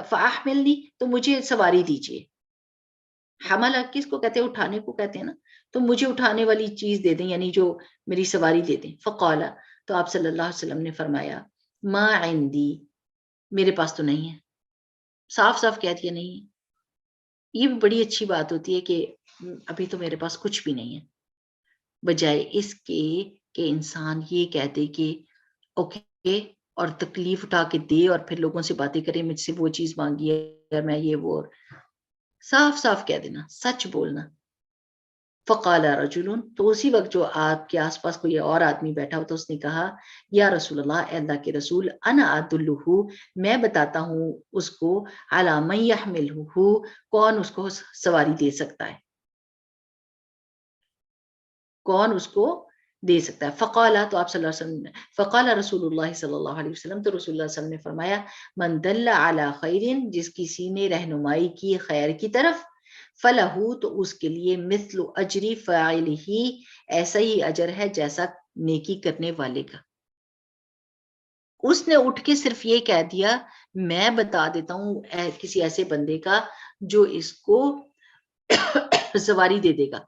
فاحملنی، تو مجھے سواری دیجیے. حمل کس کو کہتے ہیں؟ اٹھانے کو کہتے ہیں نا. تو مجھے اٹھانے والی چیز دے دیں، یعنی جو میری سواری دے دیں. فقال، تو آپ صلی اللہ علیہ وسلم نے فرمایا، ما عندی، میرے پاس تو نہیں ہے. صاف صاف کہہ دیا نہیں ہے. یہ بھی بڑی اچھی بات ہوتی ہے کہ ابھی تو میرے پاس کچھ بھی نہیں ہے، بجائے اس کے کہ انسان یہ کہہ دے کہ اوکے، اور تکلیف اٹھا کے دے اور پھر لوگوں سے باتیں کرے، مجھ سے وہ چیز مانگی ہے، میں یہ وہ. صاف صاف کہہ دینا، سچ بولنا. فقال رجل، تو اسی وقت جو آپ کے آس پاس کوئی اور آدمی بیٹھا ہو تو اس نے کہا، یا رسول اللہ، اے اللہ کے رسول، انا ادلہ، میں بتاتا ہوں اس کو، علی من یحملہ، کون اس کو سواری دے سکتا ہے، کون اس کو دے سکتا ہے. فقال، تو آپ صلی اللہ علیہ وسلم، فقال رسول اللہ صلی اللہ علیہ وسلم، تو رسول اللہ صلی اللہ علیہ وسلم نے فرمایا، من دل علی خیر، جس کسی نے رہنمائی کی خیر کی طرف، فلہو، تو اس کے لیے مثل اجر فاعلہ، ایسا ہی اجر ہے جیسا نیکی کرنے والے کا. اس نے اٹھ کے صرف یہ کہہ دیا، میں بتا دیتا ہوں کسی ایسے بندے کا جو اس کو سواری دے دے گا.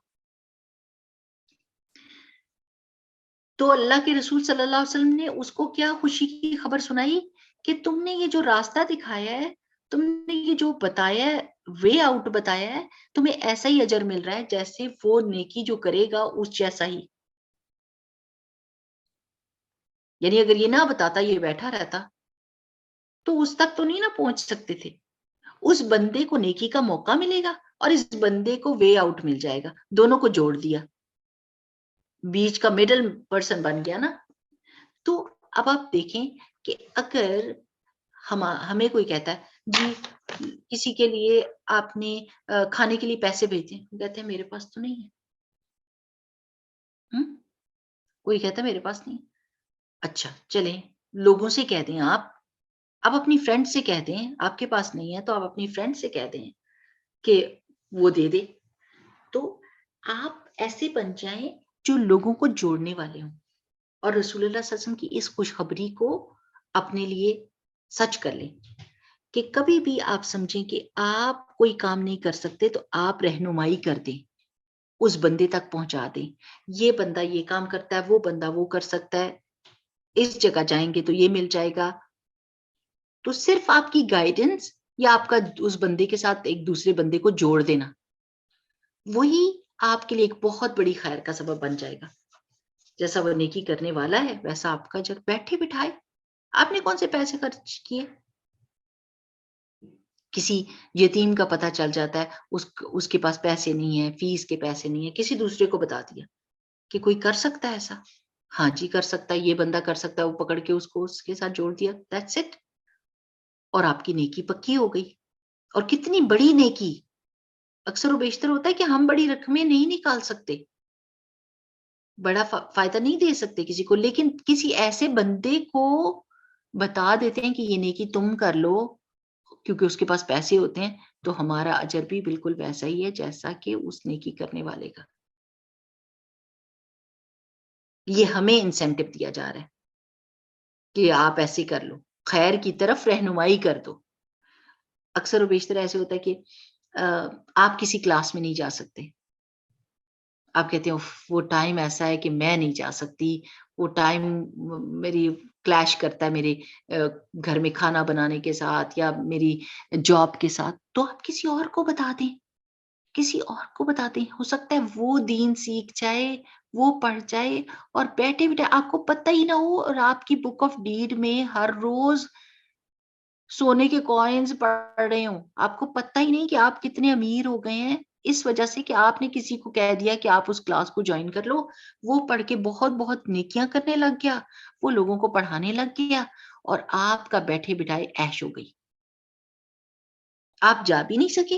تو اللہ کے رسول صلی اللہ علیہ وسلم نے اس کو کیا خوشی کی خبر سنائی کہ تم نے یہ جو راستہ دکھایا ہے، تم نے یہ جو بتایا ہے، وے آؤٹ بتایا ہے، تمہیں ایسا ہی اجر مل رہا ہے جیسے وہ نیکی جو کرے گا اس جیسا ہی. یعنی اگر یہ نہ بتاتا، یہ بیٹھا رہتا، تو اس تک تو نہیں نہ پہنچ سکتے تھے. اس بندے کو نیکی کا موقع ملے گا اور اس بندے کو وے آؤٹ مل جائے گا. دونوں کو جوڑ دیا، بیچ کا مڈل پرسن بن گیا نا. تو اب آپ دیکھیں کہ اگر ہمیں کوئی کہتا ہے جی کسی کے لیے آپ نے کھانے کے لیے پیسے بھیجے، کہتے ہیں میرے پاس تو نہیں ہے. کوئی کہتا ہے میرے پاس نہیں. اچھا چلیں، لوگوں سے کہہ دیں، آپ اپنی فرینڈ سے کہہ دیں، آپ کے پاس نہیں ہے تو آپ اپنی فرینڈ سے کہہ دیں کہ وہ دے دے. تو آپ ایسے بن جائیں جو لوگوں کو جوڑنے والے ہوں، اور رسول اللہ صلی اللہ علیہ وسلم کی اس خوشخبری کو اپنے لیے سچ کر لیں کہ کبھی بھی آپ سمجھیں کہ آپ کوئی کام نہیں کر سکتے تو آپ رہنمائی کر دیں، اس بندے تک پہنچا دیں. یہ بندہ یہ کام کرتا ہے، وہ بندہ وہ کر سکتا ہے، اس جگہ جائیں گے تو یہ مل جائے گا. تو صرف آپ کی گائیڈنس یا آپ کا اس بندے کے ساتھ ایک دوسرے بندے کو جوڑ دینا، وہی آپ کے لیے ایک بہت بڑی خیر کا سبب بن جائے گا. جیسا وہ نیکی کرنے والا ہے ویسا آپ کا اجر. بیٹھے بٹھائے آپ نے کون سے پیسے خرچ کیے؟ کسی یتیم کا پتہ چل جاتا ہے اس کے پاس پیسے نہیں ہیں، فیس کے پیسے نہیں ہیں، کسی دوسرے کو بتا دیا کہ کوئی کر سکتا ہے ایسا، ہاں جی کر سکتا ہے، یہ بندہ کر سکتا ہے، وہ پکڑ کے اس کو اس کے ساتھ جوڑ دیا. That's it. اور آپ کی نیکی پکی ہو گئی. اور کتنی بڑی نیکی. اکثر و بیشتر ہوتا ہے کہ ہم بڑی رقمیں نہیں نکال سکتے، بڑا فائدہ نہیں دے سکتے کسی کو، لیکن کسی ایسے بندے کو بتا دیتے ہیں کہ یہ نیکی تم کر لو، کیونکہ اس کے پاس پیسے ہوتے ہیں، تو ہمارا اجر بھی بالکل ویسا ہی ہے جیسا کہ اس نیکی کرنے والے کا. یہ ہمیں انسینٹو دیا جا رہا ہے کہ آپ ایسے کر لو، خیر کی طرف رہنمائی کر دو. اکثر و بیشتر ایسے ہوتا ہے کہ آپ کسی کلاس میں نہیں جا سکتے، آپ کہتے ہیں وہ ٹائم ایسا ہے کہ میں نہیں جا سکتی، وہ ٹائم میری کلیش کرتا ہے میرے گھر میں کھانا بنانے کے ساتھ یا میری جاب کے ساتھ، تو آپ کسی اور کو بتا دیں، کسی اور کو بتا دیں، ہو سکتا ہے وہ دین سیکھ جائے، وہ پڑھ جائے اور بیٹھے بیٹھے آپ کو پتہ ہی نہ ہو اور آپ کی بک آف ڈیڈ میں ہر روز سونے کے کوئنز پڑ رہے ہوں، آپ کو پتہ ہی نہیں کہ آپ کتنے امیر ہو گئے ہیں اس وجہ سے کہ آپ نے کسی کو کہہ دیا کہ آپ اس کلاس کو جوائن کر لو، وہ پڑھ کے بہت بہت نیکیاں کرنے لگ گیا، وہ لوگوں کو پڑھانے لگ گیا اور آپ کا بیٹھے بٹھائے عیش ہو گئی۔ آپ جا بھی نہیں سکے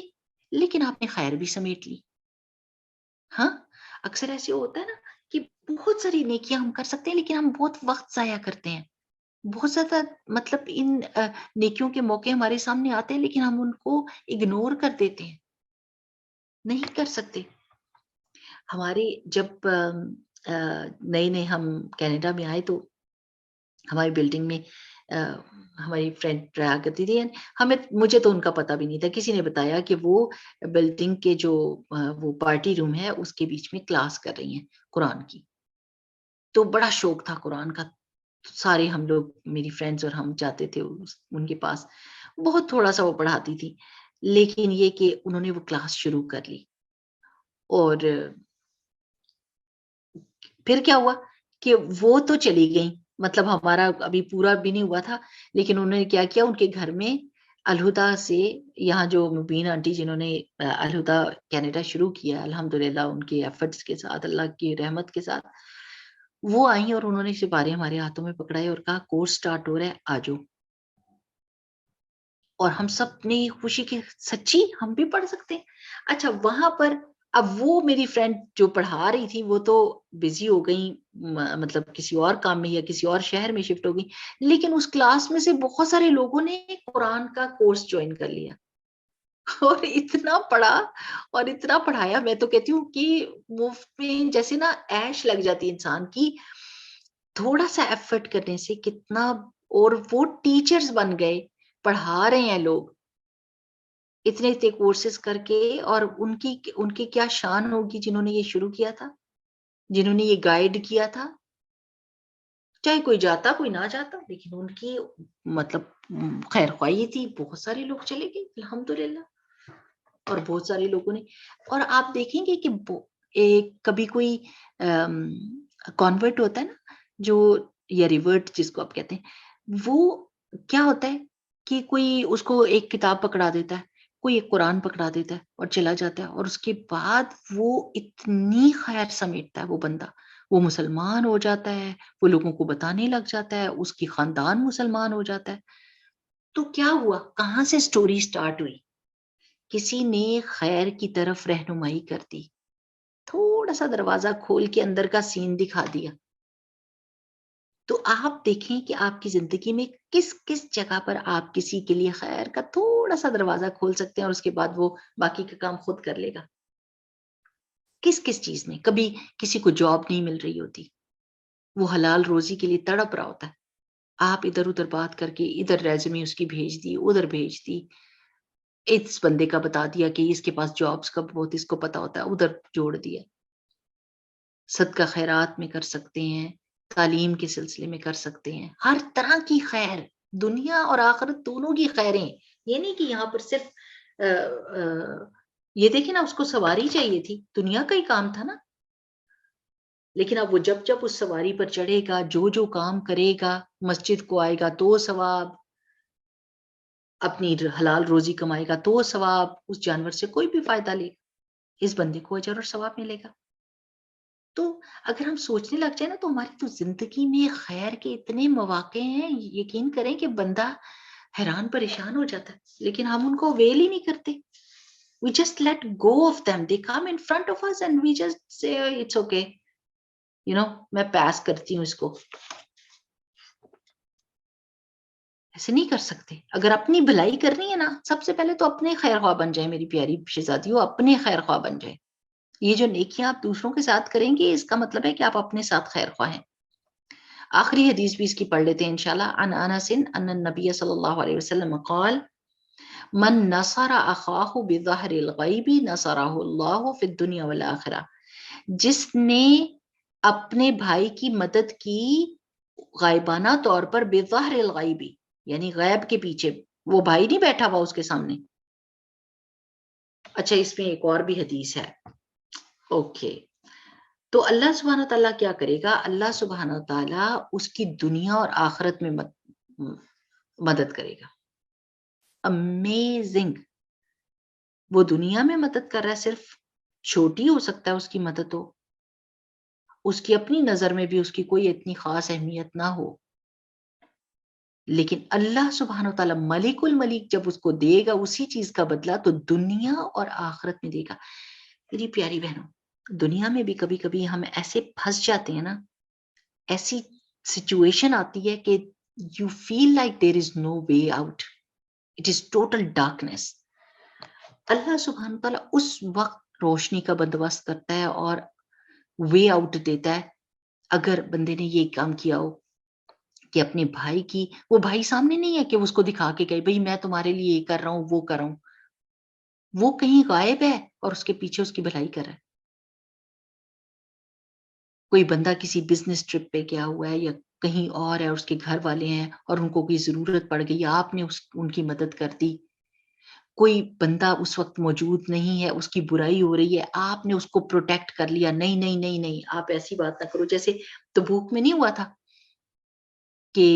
لیکن آپ نے خیر بھی سمیٹ لی۔ ہاں، اکثر ایسے ہوتا ہے نا کہ بہت ساری نیکیاں ہم کر سکتے ہیں لیکن ہم بہت وقت ضائع کرتے ہیں۔ بہت زیادہ مطلب ان نیکیوں کے موقع ہمارے سامنے آتے ہیں لیکن ہم ان کو اگنور کر دیتے ہیں، نہیں کر سکتے۔ ہماری جب نئے نئے ہم کینیڈا میں آئے تو ہماری بلڈنگ میں ہماری فرینڈ رہا کرتی تھی، مجھے تو ان کا پتہ بھی نہیں تھا، کسی نے بتایا کہ وہ بلڈنگ کے جو وہ پارٹی روم ہے اس کے بیچ میں کلاس کر رہی ہیں قرآن کی، تو بڑا شوق تھا قرآن کا، سارے ہم لوگ میری فرینڈز اور ہم جاتے تھے ان کے پاس، بہت تھوڑا سا وہ پڑھاتی تھی، لیکن یہ کہ انہوں نے وہ کلاس شروع کر لی اور پھر کیا ہوا کہ وہ تو چلی گئیں، مطلب ہمارا ابھی پورا بھی نہیں ہوا تھا، لیکن انہوں نے کیا کیا ان کے گھر میں الہدا سے یہاں جو مبین آنٹی جنہوں نے الہدا کینیڈا شروع کیا الحمدللہ ان کے ایفرٹس کے ساتھ اللہ کی رحمت کے ساتھ وہ آئیں اور انہوں نے سپارے ہمارے ہاتھوں میں پکڑائے اور کہا کورس سٹارٹ ہو رہا ہے آجو، اور ہم سب نے خوشی کی سچی ہم بھی پڑھ سکتے ہیں۔ اچھا وہاں پر اب وہ میری فرینڈ جو پڑھا رہی تھی وہ تو بزی ہو گئی، مطلب کسی اور کام میں یا کسی اور شہر میں شفٹ ہو گئی، لیکن اس کلاس میں سے بہت سارے لوگوں نے قرآن کا کورس جوائن کر لیا اور اتنا پڑھا اور اتنا پڑھایا، میں تو کہتی ہوں کہ مفت میں جیسے نا عیش لگ جاتی ہے انسان کی، تھوڑا سا ایفرٹ کرنے سے کتنا، اور وہ ٹیچرز بن گئے، پڑھا رہے ہیں لوگ اتنے اتنے کورسز کر کے، اور ان کی کیا شان ہوگی جنہوں نے یہ شروع کیا تھا، جنہوں نے یہ گائیڈ کیا تھا، چاہے کوئی جاتا کوئی نہ جاتا لیکن ان کی مطلب خیر خواہی تھی، بہت سارے لوگ چلے گئے الحمدللہ، اور بہت سارے لوگوں نے، اور آپ دیکھیں گے کہ کبھی کوئی کانورٹ ہوتا ہے نا جو، یا ریورٹ جس کو آپ کہتے ہیں، وہ کیا ہوتا ہے کہ کوئی اس کو ایک کتاب پکڑا دیتا ہے، کوئی ایک قرآن پکڑا دیتا ہے اور چلا جاتا ہے، اور اس کے بعد وہ اتنی خیر سمیٹتا ہے وہ بندہ، وہ مسلمان ہو جاتا ہے، وہ لوگوں کو بتانے لگ جاتا ہے، اس کی خاندان مسلمان ہو جاتا ہے، تو کیا ہوا، کہاں سے سٹوری سٹارٹ ہوئی، کسی نے خیر کی طرف رہنمائی کر دی، تھوڑا سا دروازہ کھول کے اندر کا سین دکھا دیا، تو آپ دیکھیں کہ آپ کی زندگی میں کس کس جگہ پر آپ کسی کے لیے خیر کا تھوڑا سا دروازہ کھول سکتے ہیں اور اس کے بعد وہ باقی کا کام خود کر لے گا، کس کس چیز میں، کبھی کسی کو جاب نہیں مل رہی ہوتی، وہ حلال روزی کے لیے تڑپ رہا ہوتا ہے، آپ ادھر ادھر بات کر کے ادھر ریزومے اس کی بھیج دی ادھر بھیج دی، اس بندے کا بتا دیا کہ اس کے پاس جابس کا بہت اس کو پتا ہوتا ہے ادھر جوڑ دیا، صدقہ خیرات میں کر سکتے ہیں، تعلیم کے سلسلے میں کر سکتے ہیں، ہر طرح کی خیر، دنیا اور آخرت دونوں کی خیریں، یہ نہیں کہ یہاں پر صرف یہ دیکھیں نا اس کو سواری چاہیے تھی، دنیا کا ہی کام تھا نا، لیکن اب وہ جب جب اس سواری پر چڑھے گا، جو جو کام کرے گا، مسجد کو آئے گا تو ثواب، اپنی حلال روزی کمائے گا تو ثواب، اس جانور سے کوئی بھی فائدہ لے گا، اس بندے کو اجر اور ثواب ملے گا۔ تو اگر ہم سوچنے لگ جائیں نا تو ہماری تو زندگی میں خیر کے اتنے مواقع ہیں، یقین کریں کہ بندہ حیران پریشان ہو جاتا ہے، لیکن ہم ان کو اویل ہی نہیں کرتے۔ We just let go of them. They come in front of us and we just say, "Oh, it's okay. میں pass کرتی ہوں اس کو"۔ ایسے نہیں کر سکتے۔ اگر اپنی بھلائی کرنی ہے نا، سب سے پہلے تو اپنے خیر خواہ بن جائیں میری پیاری شہزادیوں، اپنے خیر خواہ بن جائیں۔ یہ جو نیکیاں آپ دوسروں کے ساتھ کریں گے، اس کا مطلب ہے کہ آپ اپنے ساتھ خیر خواہ ہیں۔ آخری حدیث بھی اس کی پڑھ لیتے ہیں انشاءاللہ۔ عن انس ان النبی صلی اللہ علیہ وسلم قال من نصر اخاہ بظہر الغیب نصرہ اللہ فی الدنیا والآخرہ۔ جس نے اپنے بھائی کی مدد کی غائبانہ طور پر بظاہر الغیبی، یعنی غیب کے پیچھے، وہ بھائی نہیں بیٹھا ہوا اس کے سامنے. اچھا اس میں ایک اور بھی حدیث ہے. اوکے، تو اللہ سبحانہ تعالیٰ کیا کرے گا؟ اللہ سبحانہ تعالیٰ اس کی دنیا اور آخرت میں مدد کرے گا. امیزنگ. وہ دنیا میں مدد کر رہا ہے، صرف چھوٹی ہو سکتا ہے اس کی مدد ہو، اس کی اپنی نظر میں بھی اس کی کوئی اتنی خاص اہمیت نہ ہو، لیکن اللہ سبحانہ وتعالیٰ ملک الملک جب اس کو دے گا اسی چیز کا بدلہ، تو دنیا اور آخرت میں دے گا. میری پیاری بہنوں، دنیا میں بھی کبھی کبھی ہم ایسے پھنس جاتے ہیں نا، ایسی سچویشن آتی ہے کہ you feel like there is no way out, it is total darkness. اللہ سبحانہ تعالیٰ اس وقت روشنی کا بندوبست کرتا ہے اور وے آؤٹ دیتا ہے. اگر بندے نے یہ کام کیا ہو کہ اپنے بھائی کی، وہ بھائی سامنے نہیں ہے کہ اس کو دکھا کے گئے بھائی میں تمہارے لیے یہ کر رہا ہوں وہ کر رہا ہوں، وہ کہیں غائب ہے اور اس کے پیچھے اس کی بھلائی کر رہا ہے. کوئی بندہ کسی بزنس ٹرپ پہ گیا ہوا ہے یا کہیں اور ہے، اس کے گھر والے ہیں اور ان کو کوئی ضرورت پڑ گئی، آپ نے ان کی مدد کر دی. کوئی بندہ اس وقت موجود نہیں ہے، اس کی برائی ہو رہی ہے، آپ نے اس کو پروٹیکٹ کر لیا. نہیں نہیں نہیں نہیں، آپ ایسی بات نہ کرو. جیسے تبوک میں نہیں ہوا تھا کہ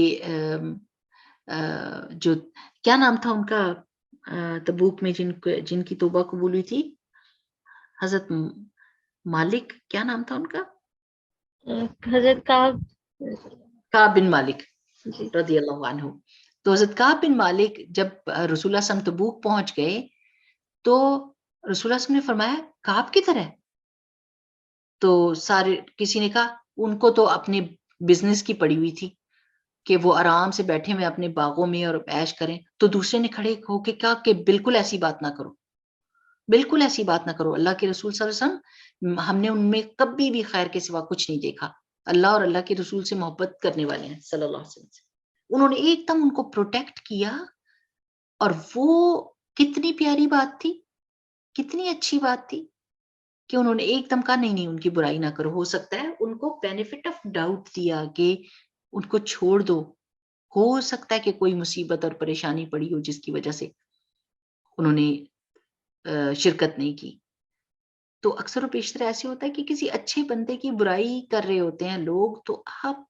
جو کیا نام تھا ان کا، تبوک میں جن کی توبہ قبول ہوئی تھی، حضرت مالک، کیا نام تھا ان کا؟ حضرت کعب بن مالک جی. رضی اللہ عنہ. تو حضرت کعب بن مالک جب رسول اللہ صلی اللہ علیہ وسلم تبوک پہنچ گئے تو رسول اللہ صلی اللہ علیہ وسلم نے فرمایا کعب کدھر ہے؟ تو سارے کسی نے کہا ان کو تو اپنے بزنس کی پڑی ہوئی تھی کہ وہ آرام سے بیٹھے ہوئے اپنے باغوں میں اور عیش کریں. تو دوسرے نے کھڑے ہو کے کہا کہ بالکل ایسی بات نہ کرو، بالکل ایسی بات نہ کرو. اللہ کے رسول صلی اللہ علیہ وسلم، ہم نے ان میں کبھی بھی خیر کے سوا کچھ نہیں دیکھا. اللہ اور اللہ کے رسول سے محبت کرنے والے ہیں صلی اللہ علیہ وسلم. انہوں نے ایک دم ان کو پروٹیکٹ کیا، اور وہ کتنی پیاری بات تھی، کتنی اچھی بات تھی کہ انہوں نے ایک دم کہا نہیں نہیں ان کی برائی نہ کرو. ہو سکتا ہے ان کو بینیفٹ آف ڈاؤٹ دیا کہ ان کو چھوڑ دو، ہو سکتا ہے کہ کوئی مصیبت اور پریشانی پڑی ہو جس کی وجہ سے انہوں نے شرکت نہیں کی. تو اکثر و بیشتر ایسے ہوتا ہے کہ کسی اچھے بندے کی برائی کر رہے ہوتے ہیں لوگ، تو آپ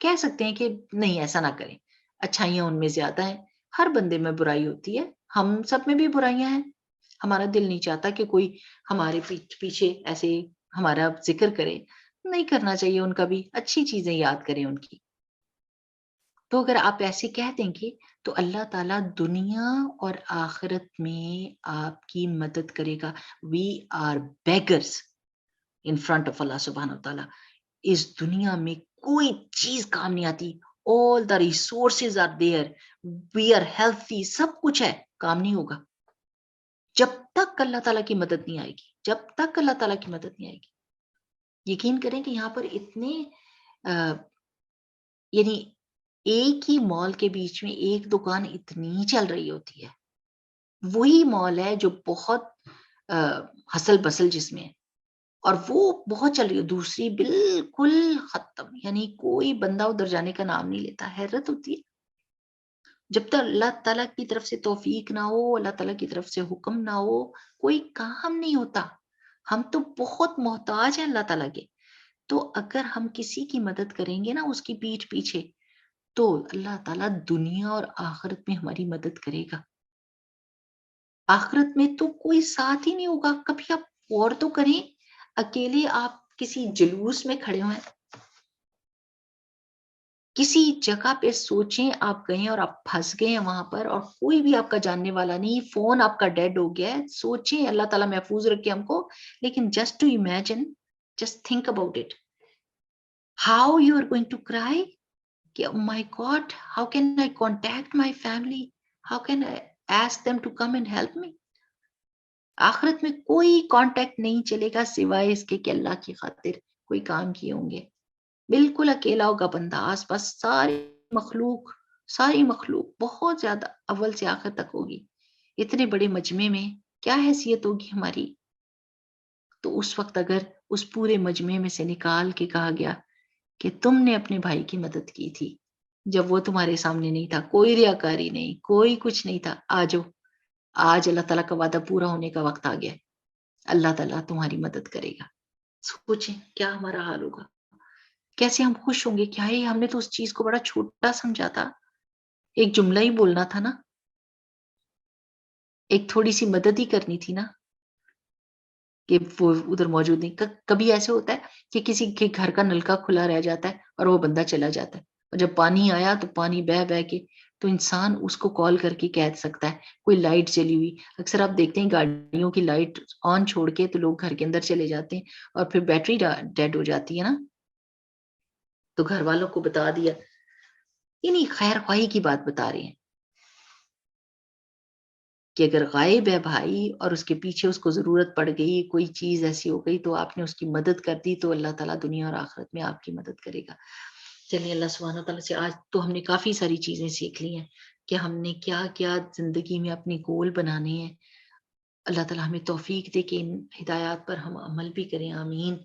کہہ سکتے ہیں کہ نہیں ایسا نہ کریں، اچھائیاں ان میں زیادہ ہیں. ہر بندے میں برائی ہوتی ہے، ہم سب میں بھی برائیاں ہیں. ہمارا دل نہیں چاہتا کہ کوئی ہمارے پیچھے ایسے ہمارا ذکر کرے، نہیں کرنا چاہیے ان کا بھی، اچھی چیزیں یاد کریں ان کی. تو اگر آپ ایسے کہہ دیں گے تو اللہ تعالیٰ دنیا اور آخرت میں آپ کی مدد کرے گا. We are beggars in front of اللہ سبحانہ تعالیٰ. اس دنیا میں کوئی چیز کام نہیں آتی. all the resources are there, we are healthy، سب کچھ ہے، کام نہیں ہوگا جب تک اللہ تعالیٰ کی مدد نہیں آئے گی، جب تک اللہ تعالیٰ کی مدد نہیں آئے گی. یقین کریں کہ یہاں پر اتنے یعنی ایک ہی مال کے بیچ میں ایک دکان اتنی چل رہی ہوتی ہے، وہی مال ہے جو بہت ہسل بسل جس میں ہے، اور وہ بہت چل رہی ہے، دوسری بالکل ختم، یعنی کوئی بندہ ادھر جانے کا نام نہیں لیتا. حیرت ہوتی ہے جب تک اللہ تعالیٰ کی طرف سے توفیق نہ ہو، اللہ تعالیٰ کی طرف سے حکم نہ ہو، کوئی کام نہیں ہوتا. ہم تو بہت محتاج ہیں اللہ تعالیٰ کے. تو اگر ہم کسی کی مدد کریں گے نا اس کی پیٹھ پیچھے، تو اللہ تعالیٰ دنیا اور آخرت میں ہماری مدد کرے گا. آخرت میں تو کوئی ساتھ ہی نہیں ہوگا. کبھی آپ غور تو کریں، اکیلے آپ کسی جلوس میں کھڑے ہوئے، کسی جگہ پہ سوچیں آپ گئے اور آپ پھنس گئے ہیں وہاں پر، اور کوئی بھی آپ کا جاننے والا نہیں، فون آپ کا ڈیڈ ہو گیا ہے. سوچیں، اللہ تعالیٰ محفوظ رکھے ہم کو، لیکن just to imagine, just think about it, how you are going to cry کہ my God, how can I contact my family, how can I ask them to come and help me. آخرت میں کوئی contact نہیں چلے گا سوائے اس کے کہ اللہ کی خاطر کوئی کام کیے ہوں گے. بالکل اکیلا ہوگا بندہ، آس پاس ساری مخلوق بہت زیادہ اول سے آخر تک ہوگی. اتنے بڑے مجمع میں کیا حیثیت ہوگی ہماری؟ تو اس وقت اگر اس پورے مجمع میں سے نکال کے کہا گیا کہ تم نے اپنے بھائی کی مدد کی تھی جب وہ تمہارے سامنے نہیں تھا، کوئی ریاکاری نہیں، کوئی کچھ نہیں تھا. آج اللہ تعالیٰ کا وعدہ پورا ہونے کا وقت آ گیا. اللہ تعالیٰ تمہاری مدد کرے گا. سوچیں کیا ہمارا حال ہوگا، کیسے ہم خوش ہوں گے کہ ہائے ہم نے تو اس چیز کو بڑا چھوٹا سمجھا تھا، ایک جملہ ہی بولنا تھا نا، ایک تھوڑی سی مدد ہی کرنی تھی نا، کہ وہ ادھر موجود نہیں. کبھی ایسے ہوتا ہے کہ کسی کے گھر کا نلکا کھلا رہ جاتا ہے اور وہ بندہ چلا جاتا ہے، اور جب پانی آیا تو پانی بہ بہ کے تو انسان اس کو کال کر کے کہہ سکتا ہے. کوئی لائٹ چلی ہوئی، اکثر آپ دیکھتے ہیں گاڑیوں کی لائٹ آن چھوڑ کے تو لوگ گھر کے اندر چلے جاتے ہیں اور پھر بیٹری ڈیڈ ہو جاتی ہے نا، تو گھر والوں کو بتا دیا. یعنی خیر خواہی کی بات بتا رہے ہیں کہ اگر غائب ہے بھائی اور اس کے پیچھے اس کو ضرورت پڑ گئی، کوئی چیز ایسی ہو گئی تو آپ نے اس کی مدد کر دی، تو اللہ تعالیٰ دنیا اور آخرت میں آپ کی مدد کرے گا. چلیے اللہ سبحانہ تعالیٰ سے آج تو ہم نے کافی ساری چیزیں سیکھ لی ہیں کہ ہم نے کیا کیا زندگی میں اپنے گول بنانے ہیں. اللہ تعالیٰ ہمیں توفیق دے کہ ان ہدایات پر ہم عمل بھی کریں. آمین.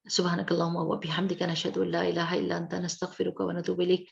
سبحانک اللہم و بحمدک نشہد ان لا الہ الا انت نستغفرک و نتوب الیک.